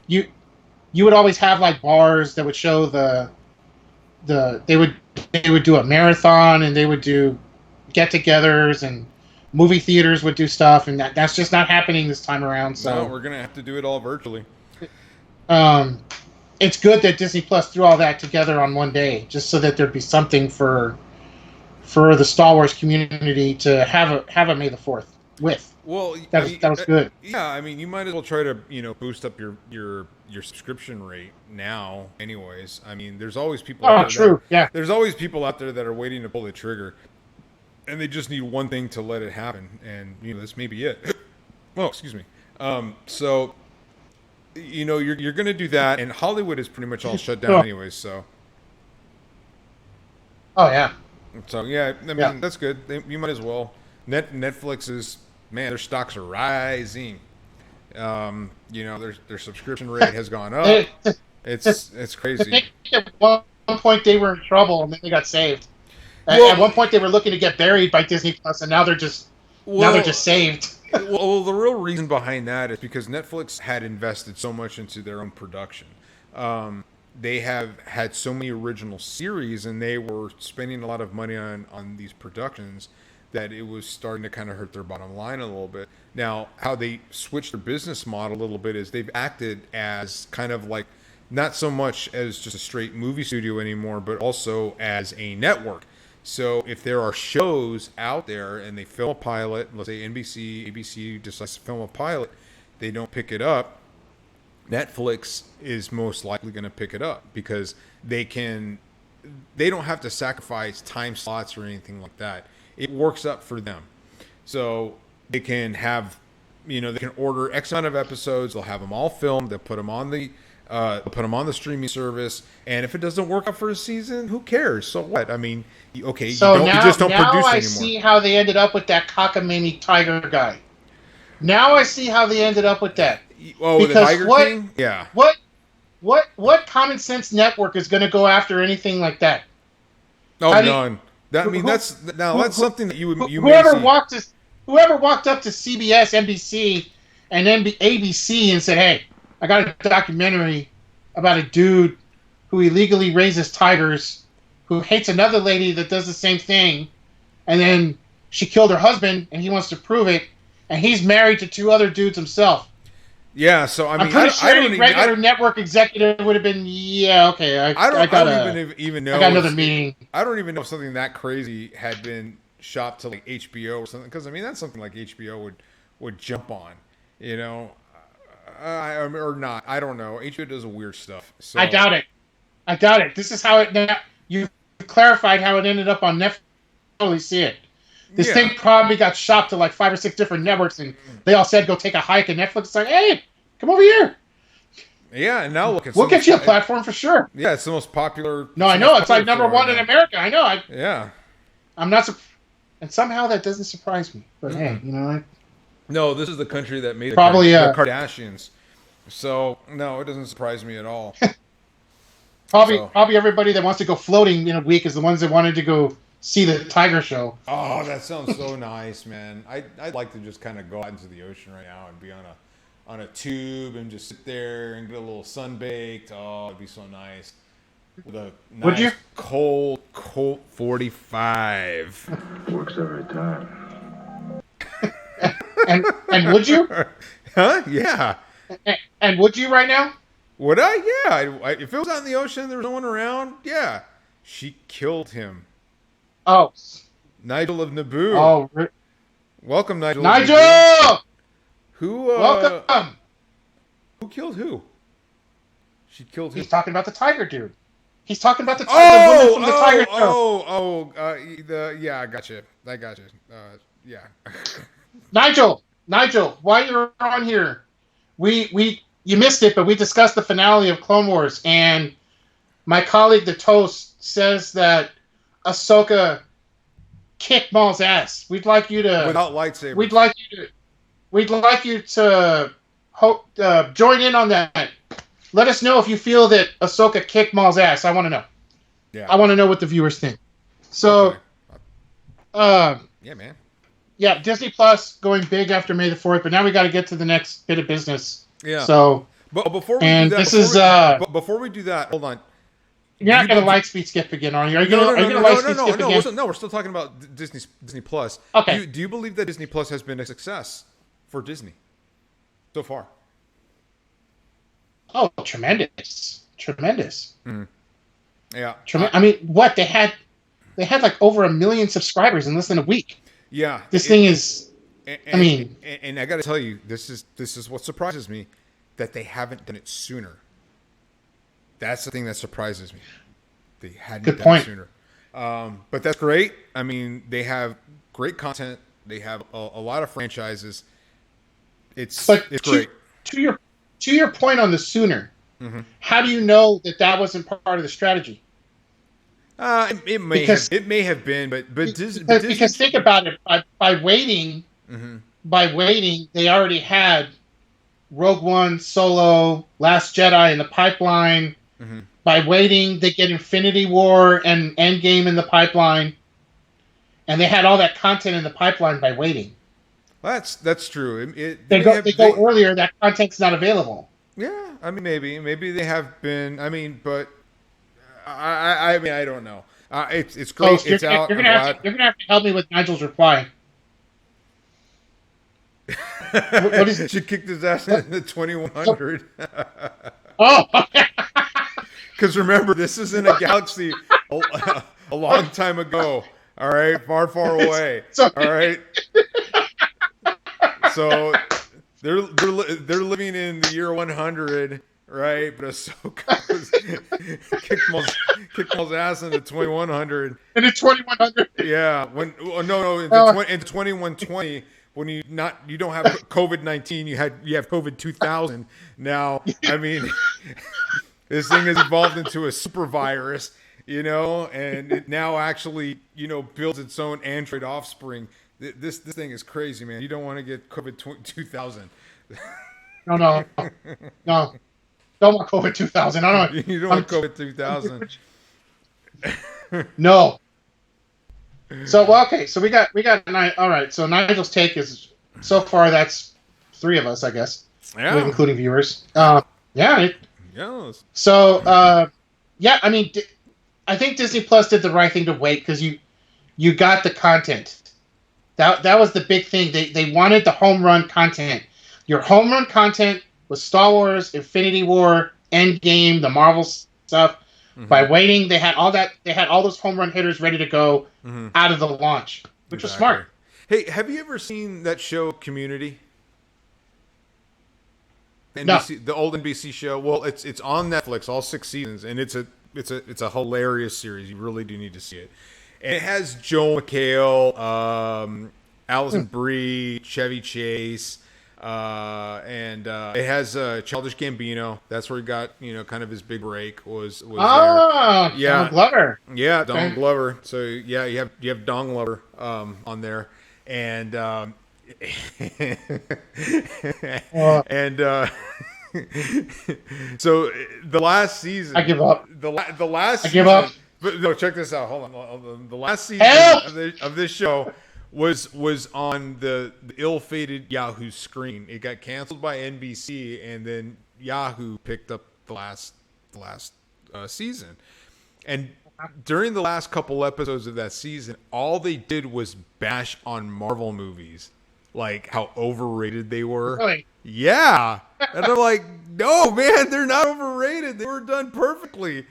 You would always have like bars that would show they would do a marathon, and they would do get-togethers, and movie theaters would do stuff, and that's just not happening this time around. So No, we're gonna have to do it all virtually. It's good that Disney Plus threw all that together on one day, just so that there'd be something for the Star Wars community to have a May the 4th with. Well, That was good. Yeah, I mean, you might as well try to boost up your subscription rate now. Anyways, I mean, there's always people. Oh, true. Yeah. There's always people out there that are waiting to pull the trigger, and they just need one thing to let it happen, and this may be it. Oh, excuse me. So, you're going to do that, and Hollywood is pretty much all shut down anyways. So. Oh yeah. So yeah, I mean that's good. You might as well. Netflix is, man, their stocks are rising. Their subscription rate has gone up. It's crazy. I think at one point they were in trouble, and then they got saved. Well, at one point they were looking to get buried by Disney Plus, and now they're just saved. Well, the real reason behind that is because Netflix had invested so much into their own production. They have had so many original series, and they were spending a lot of money on these productions that it was starting to kind of hurt their bottom line a little bit. Now, how they switched their business model a little bit is they've acted as kind of like not so much as just a straight movie studio anymore, but also as a network. So if there are shows out there and they film a pilot, let's say NBC, ABC decides to film a pilot, they don't pick it up, Netflix is most likely going to pick it up because they don't have to sacrifice time slots or anything like that. It works up for them. So they can have, they can order X amount of episodes. They'll have them all filmed. They'll put them on the streaming service. And if it doesn't work out for a season, who cares? So what? I mean, okay, so you just don't produce I anymore. See how they ended up with that cockamamie tiger guy. Now I see how they ended up with that. Oh, because the Tiger King? Yeah. What common sense network is going to go after anything like that? Oh, none. That's something that you whoever walked up to CBS, NBC, and ABC and said, "Hey, I got a documentary about a dude who illegally raises tigers, who hates another lady that does the same thing, and then she killed her husband, and he wants to prove it, and he's married to 2 other dudes himself." Yeah, so I mean, I'm pretty sure any regular network executive would have been, okay. I don't even know. I got another meeting. I don't even know if something that crazy had been shopped to like HBO or something, because I mean that's something like HBO would jump on, or not. I don't know. HBO does weird stuff. So. I doubt it. This is how you clarified how it ended up on Netflix. I totally see it. This thing probably got shopped to like 5 or 6 different networks, and they all said, "Go take a hike." And Netflix is like, "Hey, come over here." Yeah, and now look, we'll get you a platform for sure. Yeah, it's the most popular. No, I know it's like number 1 in America. I know. Yeah, I'm not, and somehow that doesn't surprise me. But hey, no, this is the country that made probably the Kardashians. So no, it doesn't surprise me at all. Probably everybody that wants to go floating in a week is the ones that wanted to go see the tiger show. Oh, that sounds so nice, man. I'd like to just kind of go out into the ocean right now and be on a tube and just sit there and get a little sunbaked. Oh, it'd be so nice. With a nice Would you? cold 45. Works every time. and would you? Huh? Yeah. And would you right now? Would I? Yeah. If it was out in the ocean and there was no one around, yeah. She killed him. Oh. Nigel of Naboo. Oh. Welcome, Nigel. Nigel! Who? Welcome. Who killed who? She killed him. He's talking about the tiger dude. He's talking about the woman from the tiger show. Yeah, I got you. Yeah. Nigel, while you're on here, you missed it, but we discussed the finale of Clone Wars, and my colleague the Toast says that Ahsoka kicked Maul's ass. We'd like you to without lightsabers. We'd like you to join in on that. Let us know if you feel that Ahsoka kicked Maul's ass. I want to know. Yeah. I want to know what the viewers think. So, okay. Yeah, man. yeah, Disney Plus going big after May the 4th, but now we got to get to the next bit of business. Yeah. So, But before we and do that, this is before we do that, hold on. you're not going to Lightspeed skip again, are you? Are you No, going to no, Lightspeed skip again? no. We're still talking about Disney Plus. Okay. Do you believe that Disney Plus has been a success for Disney so far? Oh, tremendous. Yeah. I mean, what they had like over 1 million subscribers in less than a week. Yeah. This thing is. And I got to tell you, this is what surprises me, that they haven't done it sooner. That's the thing that surprises me. They hadn't done it sooner. But that's great. I mean, they have great content. They have a lot of franchises. It's great. To your point on the sooner, how do you know that wasn't part of the strategy? It may have been, but Disney, because think about it. By waiting, they already had Rogue One, Solo, Last Jedi in the pipeline. By waiting, they get Infinity War and Endgame in the pipeline, and they had all that content in the pipeline by waiting. That's true. They go earlier. That content's not available. Yeah, I mean maybe they have been. I mean, but I mean I don't know. It's great. It's out. You're gonna have to help me with Nigel's reply. What is she kicked his ass in the 2100? Oh. Because remember, this is in a galaxy a long time ago. All right, far away. All right. So they're living in the year 100, right? But Ahsoka kicked Maul's ass in the 2100. In the 2100. Yeah. In 2120. When you don't have COVID-19, you have COVID 2000. Now, I mean, this thing has evolved into a super virus, and it now actually, builds its own android offspring. This thing is crazy, man. You don't want to get COVID 2000. No. Don't want COVID 2000. I don't. You don't want COVID 2000. No. So okay, so we got all right. So Nigel's take is so far that's 3 of us, I guess, including viewers. Yeah. So I mean, I think Disney Plus did the right thing to wait because you got the content. That was the big thing. They wanted the home run content. Your home run content was Star Wars, Infinity War, Endgame, the Marvel stuff. By waiting, they had all that. They had all those home run hitters ready to go out of the launch, which was smart. Hey, have you ever seen that show Community? NBC, no. The old NBC show. Well, it's on Netflix, all 6 seasons, and it's a hilarious series. You really do need to see it. And it has Joel McHale, Alison Brie, Chevy Chase. And it has Childish Gambino. That's where he got kind of his big break was there. Yeah, Donald Glover. Yeah, Donald Glover. So yeah, you have Dong Glover on there, and so the last season. I give up. The last. I give up. But no, check this out. Hold on. The last season of this show was on the ill-fated Yahoo screen. It got canceled by NBC, and then Yahoo picked up the last season. And during the last couple episodes of that season, all they did was bash on Marvel movies, like how overrated they were. Really? Yeah. And I'm like, no, man, they're not overrated. They were done perfectly.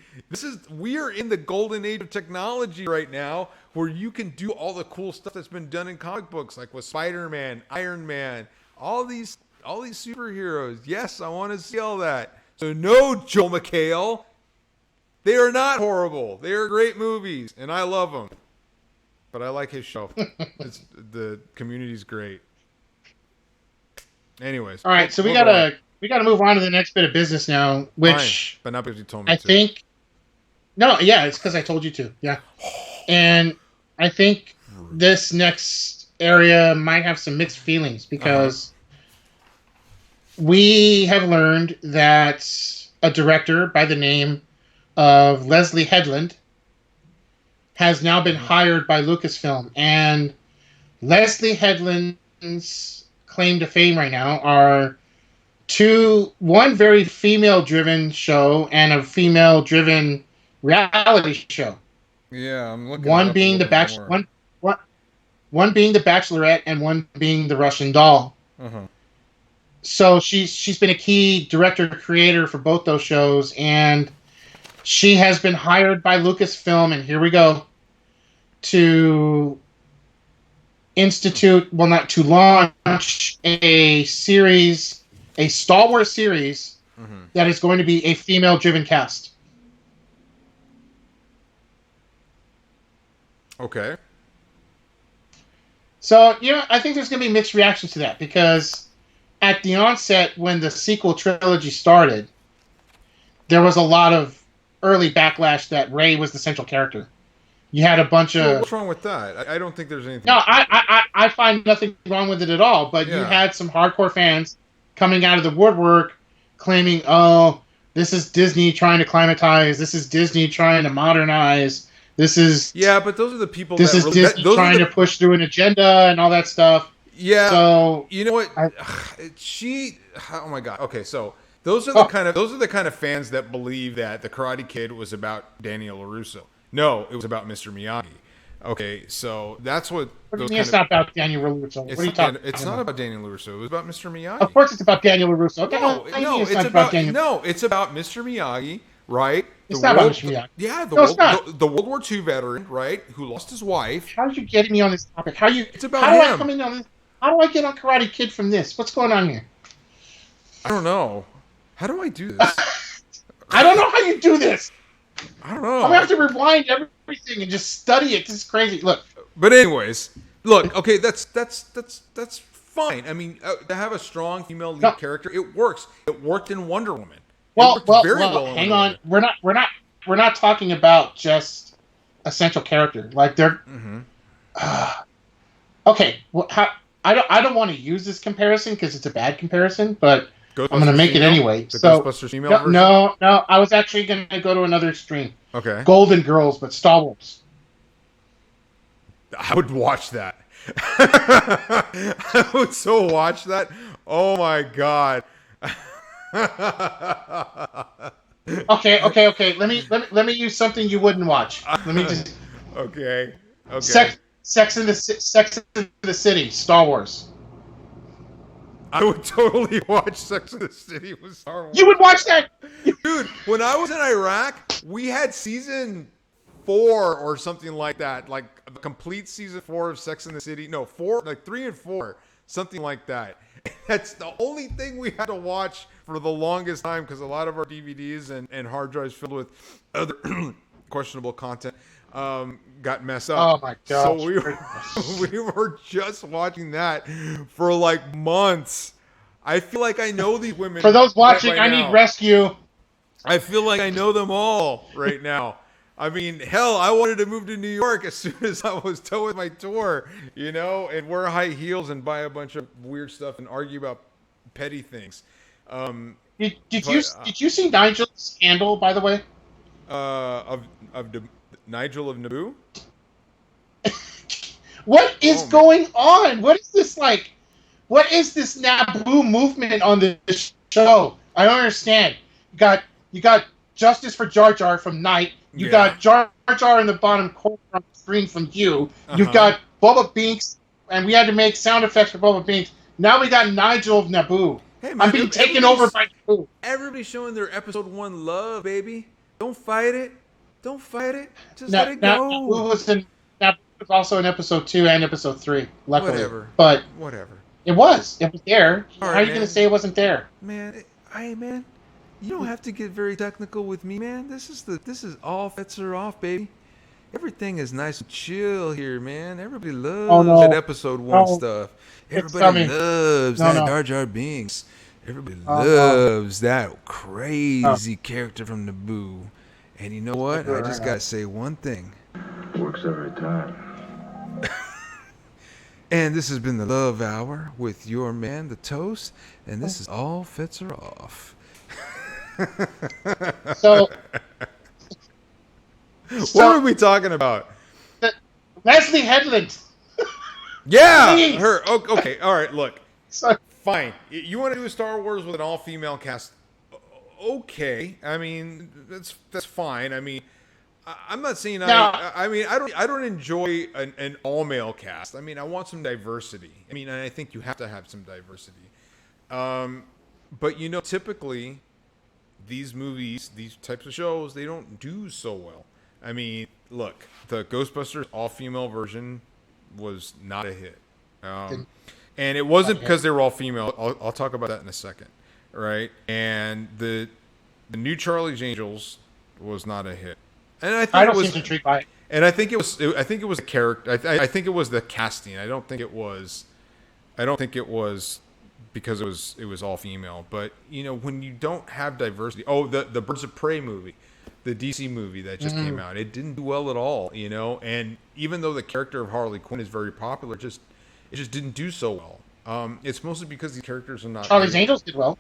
We are in the golden age of technology right now, where you can do all the cool stuff that's been done in comic books, like with Spider-Man, Iron Man, all these superheroes. Yes, I want to see all that. So no, Joel McHale, they are not horrible. They are great movies, and I love them. But I like his show. The Community's great. Anyways, all right. So we gotta move on to the next bit of business now, which fine, but not because you told me. It's because I told you to. Yeah. And I think this next area might have some mixed feelings because we have learned that a director by the name of Leslie Headland has now been hired by Lucasfilm. And Leslie Headland's claim to fame right now are one very female-driven show and a female-driven reality show. Yeah, I'm looking it One up a being little the bit more. one being the Bachelorette and one being the Russian Doll. Uh-huh. So she's been a key director creator for both those shows, and she has been hired by Lucasfilm, and here we go, to launch a series, a Star Wars series that is going to be a female-driven cast. Okay. So, I think there's going to be mixed reactions to that, because at the onset, when the sequel trilogy started, there was a lot of early backlash that Rey was the central character. You had a bunch of... What's wrong with that? I don't think there's anything... No, I find nothing wrong with it at all, but you had some hardcore fans coming out of the woodwork claiming, oh, this is Disney trying to climatize, this is Disney trying to modernize, this is... Yeah, but those are the people this is Disney trying to push through an agenda and all that stuff. Yeah. So you know what? Oh my god. Okay, so those are the kind of fans that believe that the Karate Kid was about Daniel LaRusso. No, it was about Mr. Miyagi. Okay, so that's what. It's not about Daniel LaRusso. What are you talking about? It's not about Daniel LaRusso. It was about Mr. Miyagi. Of course, it's about Daniel LaRusso. It's about Mr. Miyagi, right? It's not about Mr. Miyagi. Yeah, the World War II veteran, right, who lost his wife. How are you getting me on this topic? It's about how do him. I come in on this? How do I get on Karate Kid from this? What's going on here? I don't know. How do I do this? I don't know how you do this. I don't know. I'm gonna have to rewind everything and just study it. This is crazy. Look. But anyways, look. Okay, that's fine. I mean, to have a strong female lead character, it works. It worked in Wonder Woman. Well, hang on. We're not talking about just a central character. Like they're. Okay. Well, I don't want to use this comparison because it's a bad comparison, but I'm going to make it anyway. Ghostbusters female version? No. I was actually going to go to another extreme. Okay. Golden Girls, but Star Wars. I would watch that. I would so watch that. Oh my god. Okay. Let me use something you wouldn't watch. Let me just. Okay. Sex in the City, Star Wars. I would totally watch Sex in the City with Star Wars. You would watch that? Dude, when I was in Iraq, we had season 4 or something like that. Like a complete season 4 of Sex in the City. No, 4, like 3 and 4. Something like that. That's the only thing we had to watch for the longest time because a lot of our DVDs and hard drives filled with other questionable content got messed up. Oh my god! So we were just watching that for like months. I feel like I know these women. For those watching, I need rescue. I feel like I know them all right now. I mean, hell, I wanted to move to New York as soon as I was done with my tour, and wear high heels and buy a bunch of weird stuff and argue about petty things. Did you see Nigel's scandal, by the way? Nigel of Naboo? What is going on? What is this like? What is this Naboo movement on this show? I don't understand. You got Justice for Jar Jar from Night. You got Jar Jar in the bottom corner of the screen from you. You've got Boba Binks, and we had to make sound effects for Boba Binks. Now we got Nigel of Naboo. Hey, man, I'm being taken over by Naboo. Everybody's showing their episode 1 love, baby. Don't fight it. Don't fight it. Just let it go. Naboo was also in episode 2 and episode 3. Luckily, whatever. It was there. All How right, are you going to say it wasn't there? Man, man, you don't have to get very technical with me, man. This is all Fetts are off, baby. Everything is nice and chill here, man. Everybody loves that episode 1 stuff. Everybody loves that Jar Jar Binks. Everybody loves that crazy character from Naboo. And you know what? I just gotta say one thing. Works every time. And this has been the Love Hour with your man, the Toast. And this is all Fetts are off. So, what are we talking about? Leslie Headland. Yeah, Please. her. Okay, all right. Look, So, fine. You want to do a Star Wars with an all-female cast? Okay. I mean, that's fine. I mean, I'm not saying Now- I don't enjoy an all-male cast. I mean, I want some diversity. I mean, and I think you have to have some diversity. But typically, these movies, these types of shows, they don't do so well. I mean, look, the Ghostbusters all-female version was not a hit. And it wasn't because they were all female. I'll talk about that in a second, right? And the new Charlie's Angels was not a hit, and I think I don't it was, seem intrigued by it. and I think it was the character. I think it was the casting. I don't think it was because it was all female. But when you don't have diversity, the Birds of Prey movie, the DC movie that just came out, it didn't do well at all. And even though the character of Harley Quinn is very popular, it just didn't do so well. It's mostly because these characters are not. Charlie's Angels did well.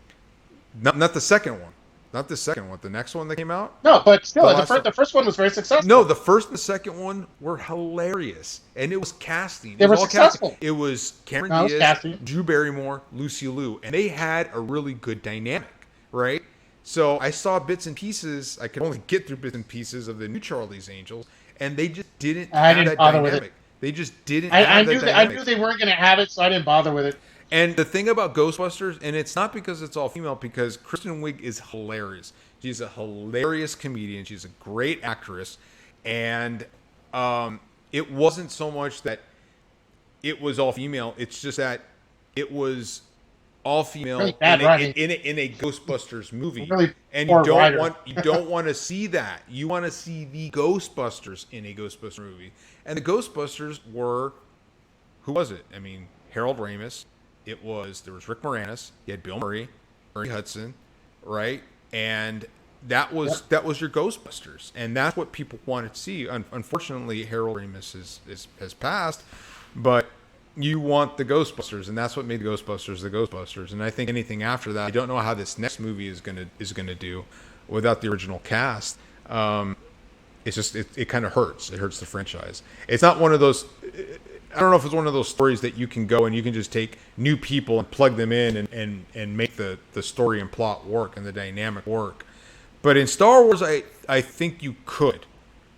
Not the second one. Not the second one. The next one that came out. No, but still, The the first one was very successful. No, the first and the second one were hilarious, and it was casting. They were all successful. Casting. It was Cameron No, it was Diaz, casting. Drew Barrymore, Lucy Liu, and they had a really good dynamic, right? So I saw bits and pieces. I could only get through bits and pieces of the new Charlie's Angels, and they just didn't I have didn't that bother with dynamic. it. They just didn't. I have knew that that, I dynamic. knew they weren't going to have it, so I didn't bother with it. And the thing about Ghostbusters, and it's not because it's all female, because Kristen Wiig is hilarious. She's a hilarious comedian. She's a great actress. And it wasn't so much that it was all female. It's just that it was all female Really bad writing. in a Ghostbusters movie. Really And poor you don't writer. want to see that. You want to see the Ghostbusters in a Ghostbusters movie. And the Ghostbusters were, who was it? I mean, Harold Ramis. There was Rick Moranis. You had Bill Murray, Ernie Hudson, right? And that was your Ghostbusters, and that's what people wanted to see. Unfortunately, Harold Ramis has passed, but you want the Ghostbusters, and that's what made the Ghostbusters. And I think anything after that, I don't know how this next movie is gonna do without the original cast. It's just it kind of hurts. It hurts the franchise. It's not one of those. I don't know if it's one of those stories that you can go and you can just take new people and plug them in and make the story and plot work and the dynamic work. But in Star Wars, I think you could.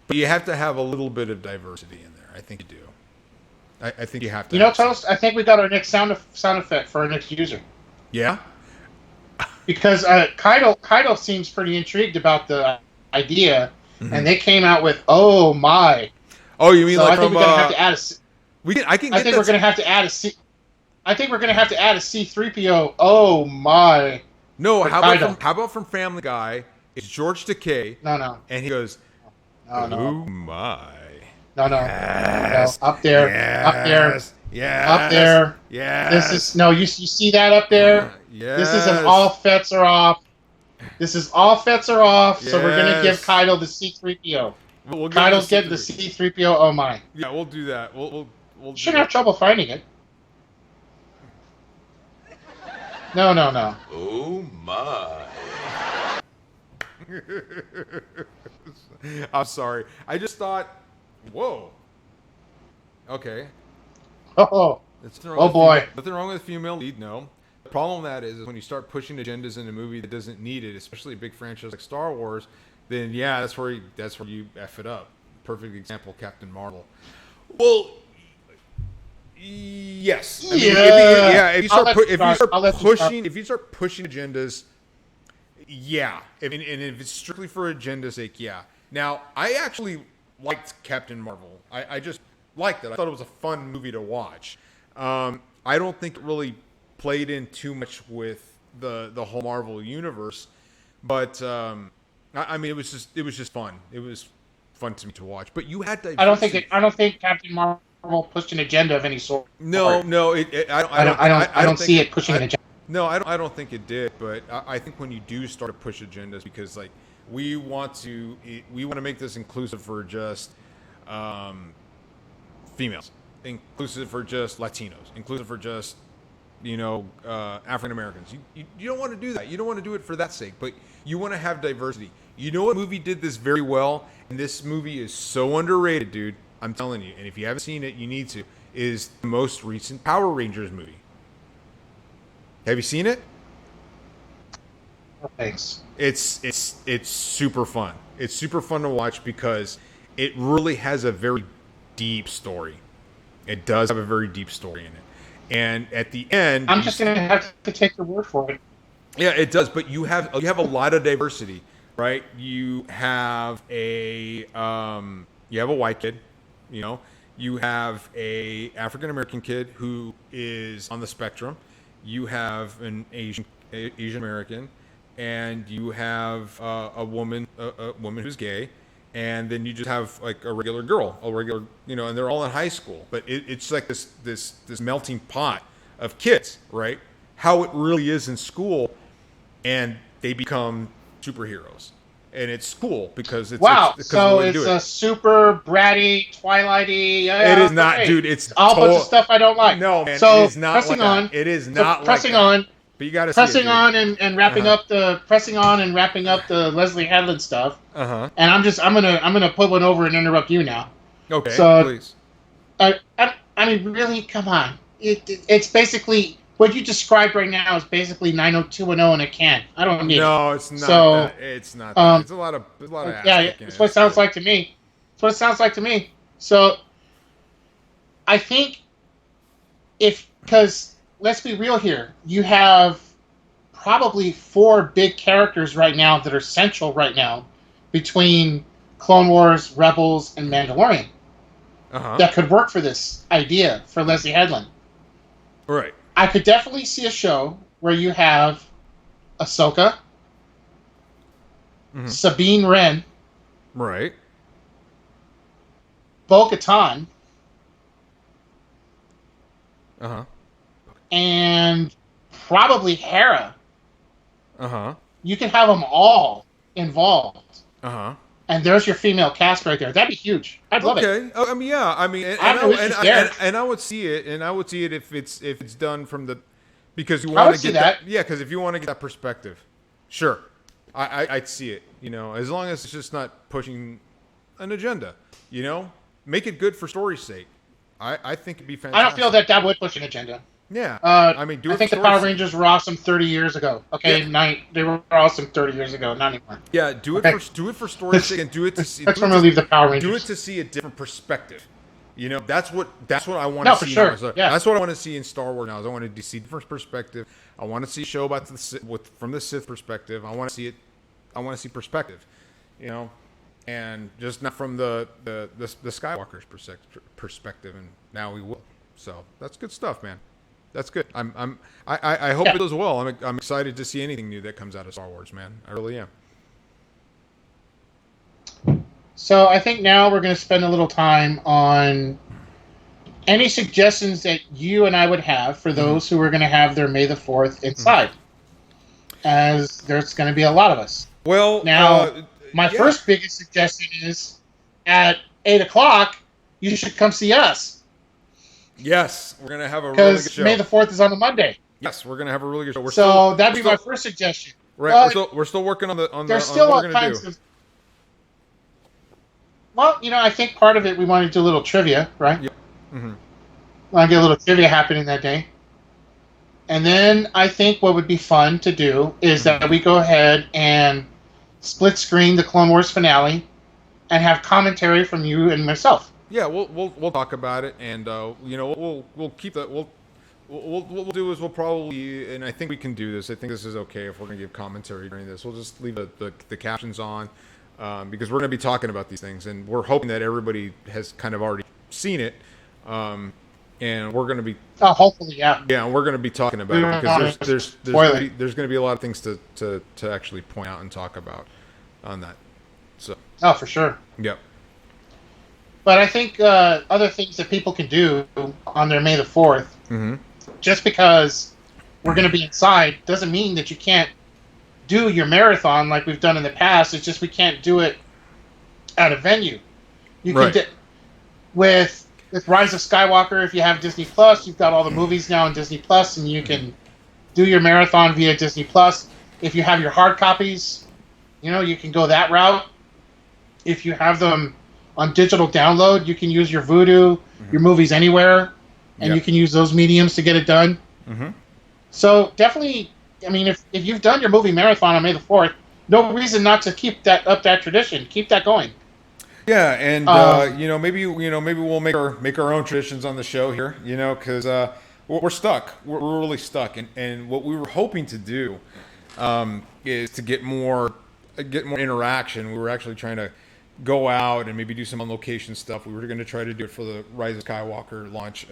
But you have to have a little bit of diversity in there. I think you do. I think you have to. Toast, I think we got our next sound effect for our next user. Yeah? Because Kaido seems pretty intrigued about the idea, and they came out with, oh my. Oh, you mean So like I think from... we're going to have to add a... I think we're going to have to add a C... I think we're going to have to add a C-3PO. Oh my. No, for how Kaido. about from Family Guy? It's George Takei. No. And he goes, No. oh my. No. Yes. No. Up there. Yes. Up there. Yes. Up there. Yes. This is... No, you see that up there? Yes. This is an all Fetts are off. So we're going to give Yes. Kaido the C-3PO. We'll give Kaido's him getting the C-3PO. Oh my. Yeah, we'll do that. We'll do Shouldn't have that. trouble finding it. No. Oh my. I'm sorry. I just thought, whoa. Okay. Oh. Nothing wrong Oh, with boy. Nothing wrong with female lead, no. The problem with that is when you start pushing agendas in a movie that doesn't need it, especially a big franchise like Star Wars, then yeah, that's where you F it up. Perfect example, Captain Marvel. Well, yes. I mean, if you start pushing agendas, yeah. And if it's strictly for agenda's sake, yeah. Now, I actually liked Captain Marvel. I just liked it. I thought it was a fun movie to watch. I don't think it really played in too much with the whole Marvel universe, but I mean, it was just fun. It was fun to me to watch. But you had to. I don't think Captain Marvel pushed an agenda of any sort. No. I don't see it pushing an agenda. No, I don't think it did. But I think when you do start to push agendas, because like we want to make this inclusive for just females, inclusive for just Latinos, inclusive for just African Americans. You don't want to do that. You don't want to do it for that sake, but you want to have diversity. You know what movie did this very well, and this movie is so underrated, dude. I'm telling you. And if you haven't seen it, you need to. is the most recent Power Rangers movie. Have you seen it? Thanks. It's super fun. It's super fun to watch because it really has a very deep story. It does have a very deep story in it. And at the end, I'm just going to have to take your word for it. yeah, it does. But you have a lot of diversity, right? You have a white kid, you know. You have a African American kid who is on the spectrum. You have an Asian American, and you have a woman who's gay, and then you just have like a regular girl, and they're all in high school. But it's like this melting pot of kids, right? How it really is in school, and they become superheroes, and it's cool because it's a super bratty, Twilighty. It is not, dude. It's all bunch of stuff I don't like. No, man. So it is not pressing like on. That. It is not like pressing that. on. But you got to pressing on and wrapping up the Leslie Headland stuff. And I'm gonna put one over and interrupt you now. Okay, so, please. I mean, really, come on. It's basically what you described right now is basically 90210 in a can. I don't need it. No, it's not. So, that. It's not. That. It's a lot of. Yeah, it's what it sounds like to me. It's what it sounds like to me. So, I think because let's be real here, you have probably 4 big characters right now that are central right now between Clone Wars, Rebels, and Mandalorian that could work for this idea for Leslie Headland. Right. I could definitely see a show where you have Ahsoka, Sabine Wren, right, Bo-Katan, and probably Hera. You can have them all involved. And there's your female cast right there. That'd be huge. I'd love it. Okay. I mean, yeah. I mean, and I would see it, and I would see it if it's done from the, because you want to get that. Yeah, because if you want to get that perspective, sure, I'd see it. You know, as long as it's just not pushing an agenda. You know, make it good for story's sake. I think it'd be fantastic. I don't feel that would push an agenda. Yeah. I mean, I think the Power Rangers were awesome 30 years ago. Okay, they were awesome 30 years ago, not anymore. Yeah, do it for story's sake, and do it to see. That's when we leave the Power Rangers. Do it to see a different perspective. You know, that's what I want to see. For sure. Now. Yeah. That's what I want to see in Star Wars now. Is I want to see different perspective. I want to see a show about from the Sith perspective. I want to see it. I want to see perspective. You know, and just not from the Skywalker's perspective. And now we will. So that's good stuff, man. That's good. I hope it does well. I'm excited to see anything new that comes out of Star Wars, man. I really am. So I think now we're going to spend a little time on any suggestions that you and I would have for those who are going to have their May the 4th inside, as there's going to be a lot of us. Well, now my first biggest suggestion is at 8:00 you should come see us. Yes, we're gonna have a really good show. May the 4th is on a Monday. Yes, we're gonna have a really good show. So that'd be my first suggestion. Right, we're still working on the there's still all kinds of. Well, you know, I think part of it we want to do a little trivia, right? Yep. Want to get a little trivia happening that day, and then I think what would be fun to do is that we go ahead and split screen the Clone Wars finale, and have commentary from you and myself. Yeah, we'll talk about it, and you know, we'll keep that. What we'll do is we'll probably, and I think we can do this. I think this is okay if we're gonna give commentary during this. We'll just leave the captions on, because we're gonna be talking about these things, and we're hoping that everybody has kind of already seen it, and we're gonna be. Oh, hopefully, yeah. Yeah, and we're gonna be talking about it because there's gonna be a lot of things to actually point out and talk about on that. So. Oh, for sure. Yep. But I think other things that people can do on their May the 4th, just because we're going to be inside, doesn't mean that you can't do your marathon like we've done in the past. It's just we can't do it at a venue. You can do with Rise of Skywalker. If you have Disney Plus, you've got all the movies now on Disney Plus, and you can do your marathon via Disney Plus. If you have your hard copies, you know, you can go that route. If you have them on digital download, you can use your Vudu, your Movies Anywhere and Yep. you can use those mediums to get it done. Mm-hmm. So definitely, I mean, if you've done your movie marathon on May the 4th, no reason not to keep that tradition. Keep that going. Yeah, and Um, maybe we'll make our own traditions on the show here. Because we're stuck. We're really stuck, and what we were hoping to do is to get more interaction. We were actually trying to go out and maybe do some on location stuff. We were going to try to do it for the Rise of Skywalker launch.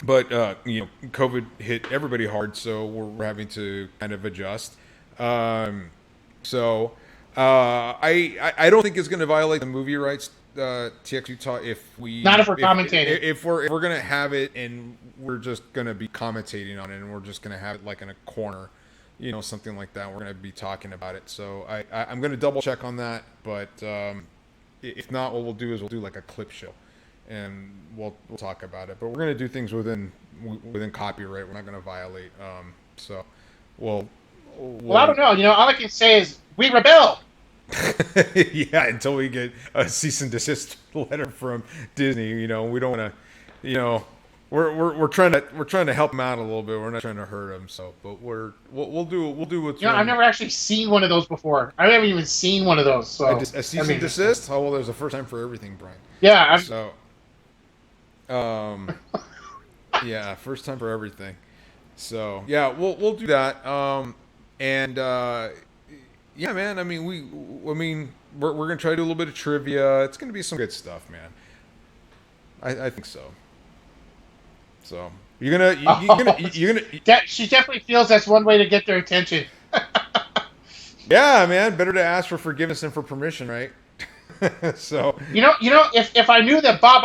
But COVID hit everybody hard, so we're having to kind of adjust. So I don't think it's going to violate the movie rights, TX Utah, Not if we're commentating. If we're going to have it and we're just going to be commentating on it, and we're just going to have it like in a corner, something like that. We're going to be talking about it. So I'm going to double check on that. But if not, what we'll do is we'll do like a clip show, and we'll talk about it. But we're going to do things within copyright. We're not going to violate. So we'll I don't know. All I can say is we rebel. yeah, until we get a cease and desist letter from Disney. We don't want to. We're trying to help them out a little bit. We're not trying to hurt them. So, but we'll do what's. I've never actually seen one of those before. I haven't even seen one of those. So a cease and desist. Oh well, there's a first time for everything, Brian. Yeah. So, yeah, first time for everything. So yeah, we'll do that. Yeah, man. I mean, we're gonna try to do a little bit of trivia. It's gonna be some good stuff, man. I think so. So you're gonna She definitely feels that's one way to get their attention. Yeah, man. Better to ask for forgiveness than for permission, right? So if I knew that Bob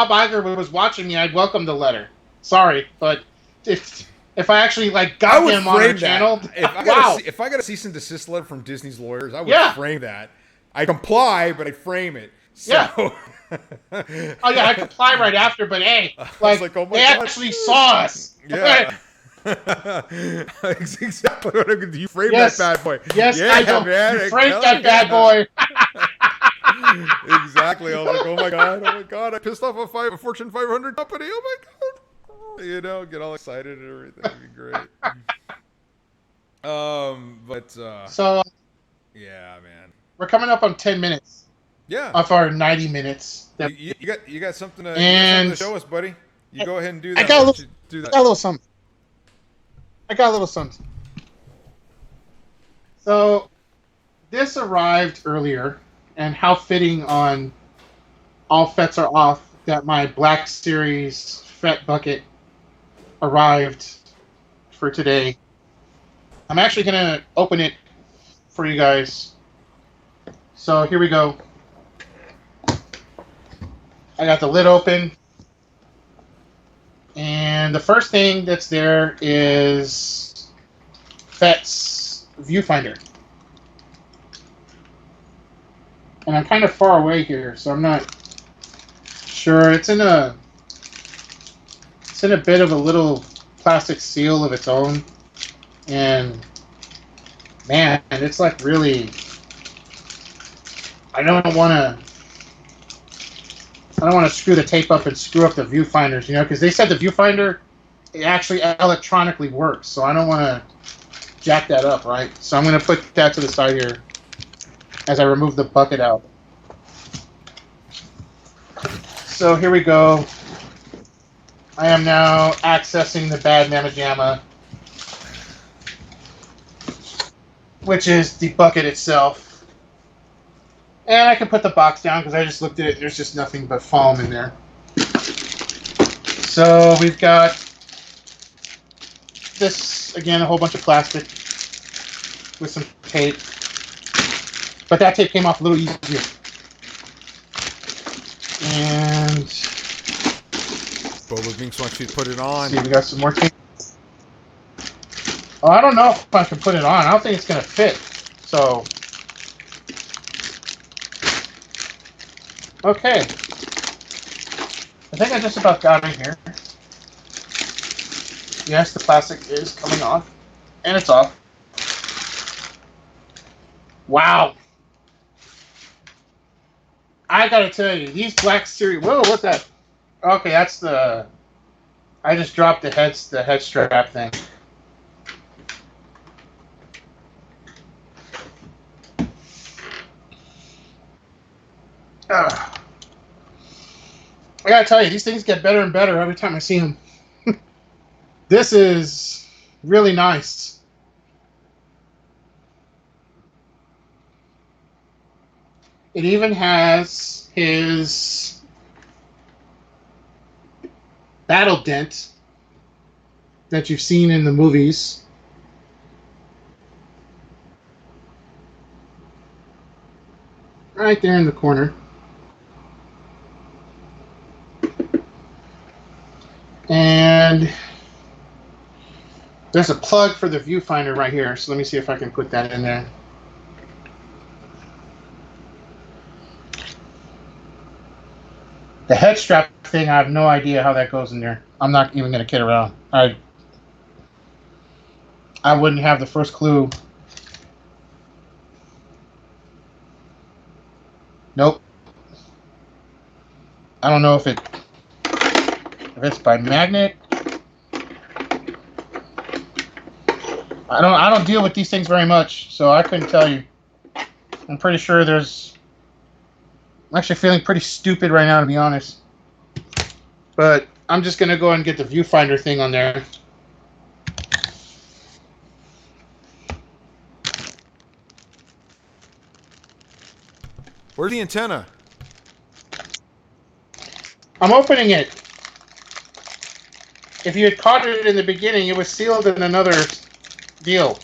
Iger was watching me, I'd welcome the letter. Sorry, but if I actually got him on our channel, if I got a cease and desist letter from Disney's lawyers, I would frame that. I comply, but I frame it. So. Yeah. Oh yeah, I comply right after, but hey, oh my God. Actually saw us. Yeah. Exactly what I'm going to do. You frame that bad boy. Yes, yeah, I do. Man, you framed that bad boy. Exactly. I was like, oh my God, I pissed off a Fortune 500 company. Oh my God. Get all excited and everything. It'd be great. So yeah, man. We're coming up on 10 minutes. Yeah. Of our 90 minutes. You got something to show us, buddy. You go ahead and do that. I got a little something. So this arrived earlier, and how fitting on All Fetts Are Off that my Black Series Fett bucket arrived for today. I'm actually going to open it for you guys. So here we go. I got the lid open. And the first thing that's there is Fetts Viewfinder. And I'm kind of far away here, so I'm not sure. It's in a bit of a little plastic seal of its own. And man, it's like really, I don't want to screw the tape up and screw up the viewfinders, because they said the viewfinder, it actually electronically works, so I don't want to jack that up, right? So I'm going to put that to the side here as I remove the bucket out. So here we go. I am now accessing the Bad Mama Jamma, which is the bucket itself. And I can put the box down because I just looked at it. There's just nothing but foam in there. So we've got this, again, a whole bunch of plastic with some tape. But that tape came off a little easier. And Boba Binks wants you to put it on. See, we got some more tape. Oh, I don't know if I can put it on. I don't think it's going to fit. So... Okay, I think I just about got it here. Yes, the plastic is coming off, and it's off. Wow. I gotta tell you, these Black Series, whoa, what's that? Okay, that's the. I just dropped the head strap thing. Ugh. I gotta tell you, these things get better and better every time I see them. This is really nice. It even has his battle dent that you've seen in the movies. Right there in the corner. And there's a plug for the viewfinder right here. So let me see if I can put that in there. The head strap thing, I have no idea how that goes in there. I'm not even going to kid around. I wouldn't have the first clue. Nope. I don't know if it's by magnet. I don't deal with these things very much, so I couldn't tell you. I'm pretty sure there's. I'm actually feeling pretty stupid right now, to be honest. But I'm just gonna go ahead and get the viewfinder thing on there. Where's the antenna? I'm opening it. If you had caught it in the beginning, it was sealed in another deal.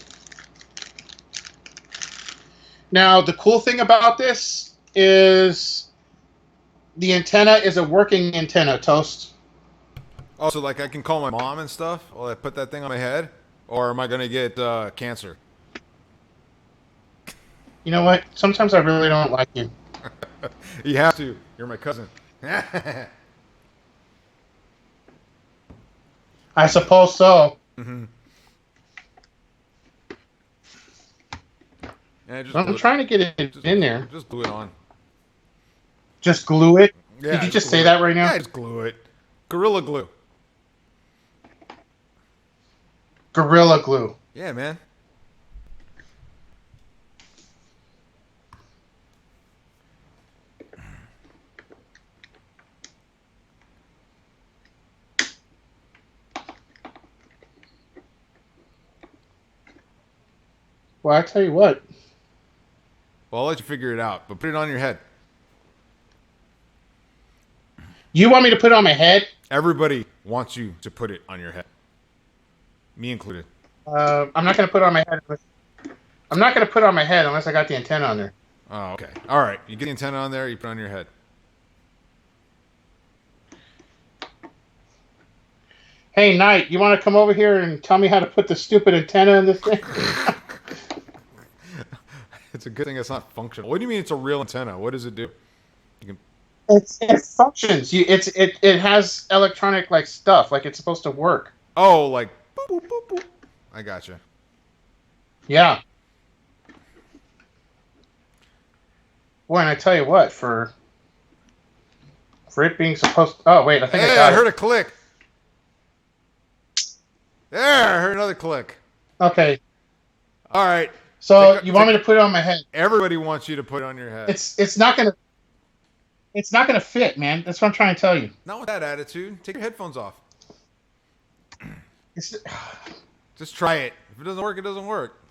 Now, the cool thing about this is the antenna is a working antenna, Toast. Oh, so like I can call my mom and stuff while I put that thing on my head? Or am I going to get cancer? You know what? Sometimes I really don't like you. You have to. You're my cousin. I suppose so. Mm-hmm. Yeah, I'm trying to get it in there. Just glue it on. Just glue it? Yeah, Did you just glue say it. that right now? Yeah, just glue it. Gorilla glue. Gorilla glue. Yeah, man. Well, I tell you what. Well, I'll let you figure it out, but put it on your head. You want me to put it on my head? Everybody wants you to put it on your head. Me included. I'm not going to put it on my head. I'm not going to put it on my head unless I got the antenna on there. Oh, okay. All right. You get the antenna on there, you put it on your head. Hey, Knight, you want to come over here and tell me how to put the stupid antenna in this thing? It's a good thing it's not functional. What do you mean it's a real antenna? What does it do? You can... It functions. It has electronic like stuff. Like it's supposed to work. Oh, like boop, boop, boop, boop. I gotcha. Yeah. Boy, and I tell you what, for it being supposed to... Oh, wait, I think Hey, I heard a click. There, I heard another click. Okay. All right. So you want me to put it on my head? Everybody wants you to put it on your head. It's not gonna fit, man. That's what I'm trying to tell you. Not with that attitude. Take your headphones off. It's, Just try it. If it doesn't work, it doesn't work.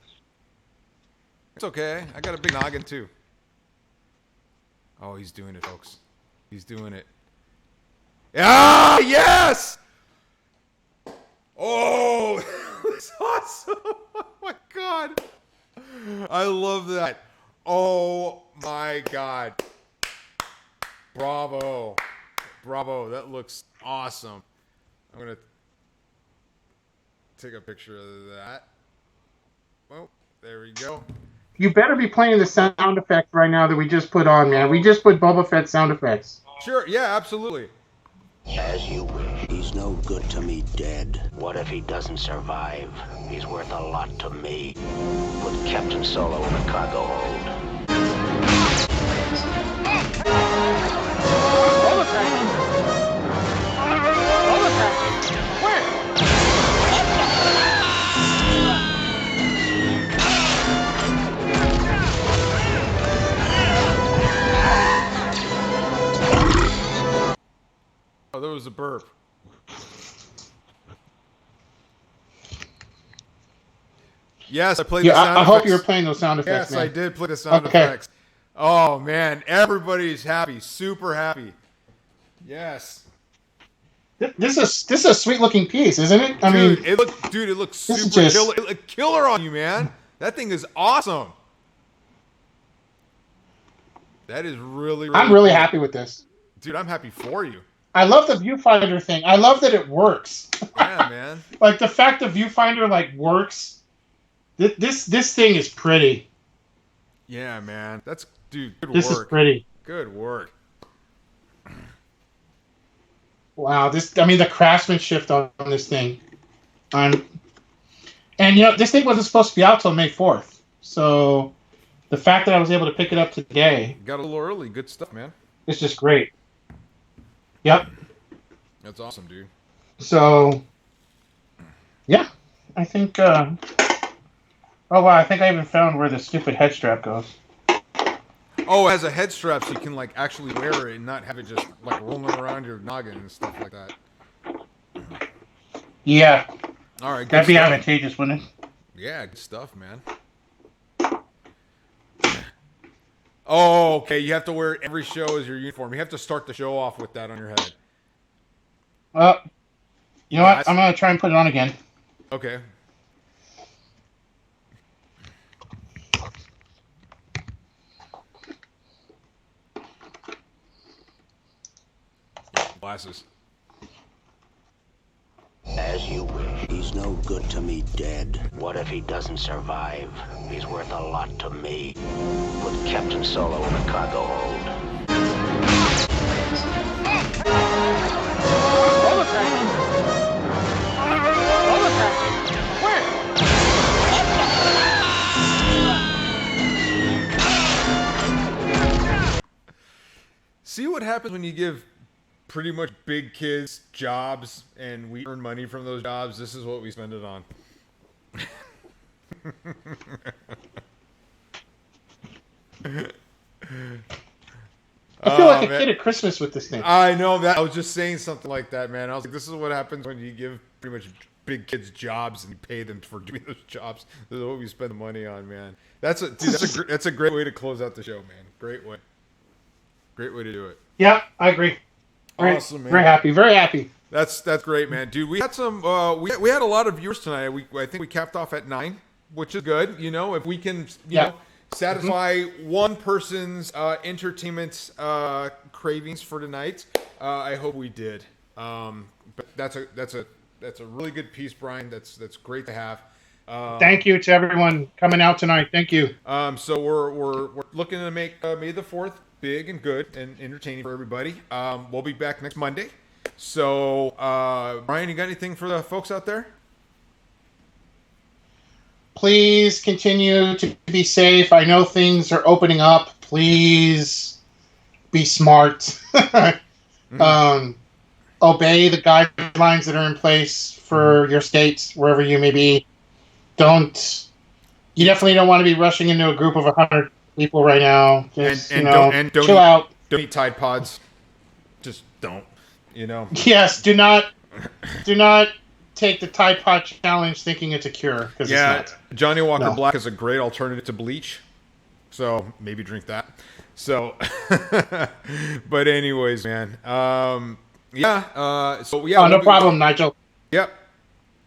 It's okay. I got a big noggin too. Oh, he's doing it, folks. He's doing it. Ah, yes! Oh, that's awesome. Oh my God. I love that. Oh my God. Bravo. Bravo. That looks awesome. I'm going to take a picture of that. Oh, there we go. you better be playing the sound effects right now that we just put on, man. We just put Boba Fett sound effects. Sure. Yeah, absolutely. As you wish. He's no good to me dead. What if he doesn't survive? He's worth a lot to me. Put Captain Solo in the cargo hold. was a burp. Yes, I played the sound I effects. hope you were playing those sound effects, Yes, man. I did play the sound effects. Oh, man. Everybody's happy. Super happy. Yes. This is a sweet looking piece, isn't it? I mean, It looks this is super just- killer. It looked killer on you, man. That thing is awesome. That is really, really I'm really cool. happy with this. Dude, I'm happy for you. I love the viewfinder thing. I love that it works. Yeah, man. Like the fact the viewfinder like works. This thing is pretty. Yeah, man. That's, dude, good This work. is pretty. Good work. Wow, the craftsmanship on this thing. And you know, this thing wasn't supposed to be out till May 4th. So the fact that I was able to pick it up today Got a little early. Good stuff, man. is just great. Yep. That's awesome, dude. So yeah, I think oh wow, I think I even found where the stupid head strap goes. Oh, it has a head strap so you can, like, actually wear it and not have it just, like, rolling around your noggin and stuff like that. Yeah. All right, good That'd be stuff. advantageous, wouldn't it? Yeah, good stuff, man. Oh, okay. You have to wear it every show as your uniform. You have to start the show off with that on your head. You know what? I'm gonna try and put it on again. Okay. Glasses. As you wish. He's no good to me dead. What if he doesn't survive? He's worth a lot to me. Put Captain Solo in the cargo hold. See what happens when you give pretty much big kids jobs and we earn money from those jobs. This is what we spend it on. I feel like a man. kid at Christmas with this thing. I know that. I was just saying something like that, man. I was like, this is what happens when you give pretty much big kids jobs and you pay them for doing those jobs. This is what we spend the money on, man. That's a great way to close out the show, man. Great way. Great way to do it. Yeah, I agree. Awesome, man. Very happy. Very happy. That's great, man, dude. We had some. We had a lot of viewers tonight. I think we capped off at 9, which is good. You know, if we can, you know, satisfy one person's entertainment cravings for tonight, I hope we did. But that's a really good piece, Brian. That's great to have. Thank you to everyone coming out tonight. Thank you. So we're looking to make May the 4th big and good and entertaining for everybody. We'll be back next Monday. So, Brian, you got anything for the folks out there? Please continue to be safe. I know things are opening up. Please be smart. Obey the guidelines that are in place for your states, wherever you may be. You definitely don't want to be rushing into a group of 100 people right now. Just, don't chill out. Don't eat Tide Pods. Just don't. You know. Yes, do not take the Tide Pod challenge thinking it's a cure, because it's not. Johnny Walker Black is a great alternative to bleach, so maybe drink that. So, but anyways, man, So yeah. No problem, Nigel. Yep.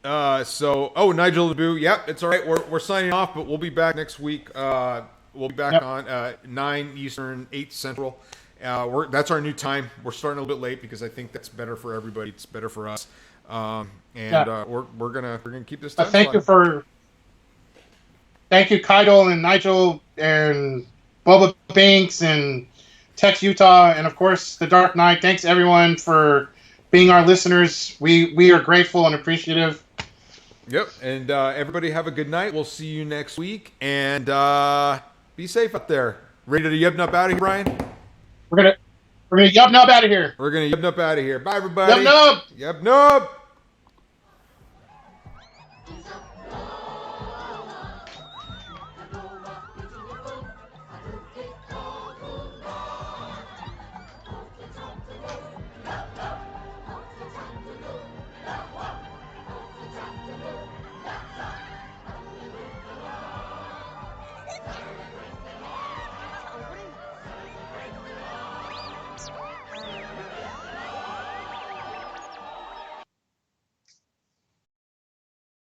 Nigel LeBou. Yep, it's all right. We're signing off, but we'll be back next week. We'll be back on 9 Eastern, 8 Central. That's our new time. We're starting a little bit late because I think that's better for everybody. It's better for us. We're gonna keep this time. Thank you, Kydol and Nigel and Boba Binks and Tex Utah and of course the Dark Knight. Thanks everyone for being our listeners. We are grateful and appreciative. Yep, and everybody have a good night. We'll see you next week, and be safe up there. Ready to yub nub out of here, Brian? We're gonna yub nub out of here. We're gonna yub nub out of here. Bye, everybody. Yub nub. Yub nub.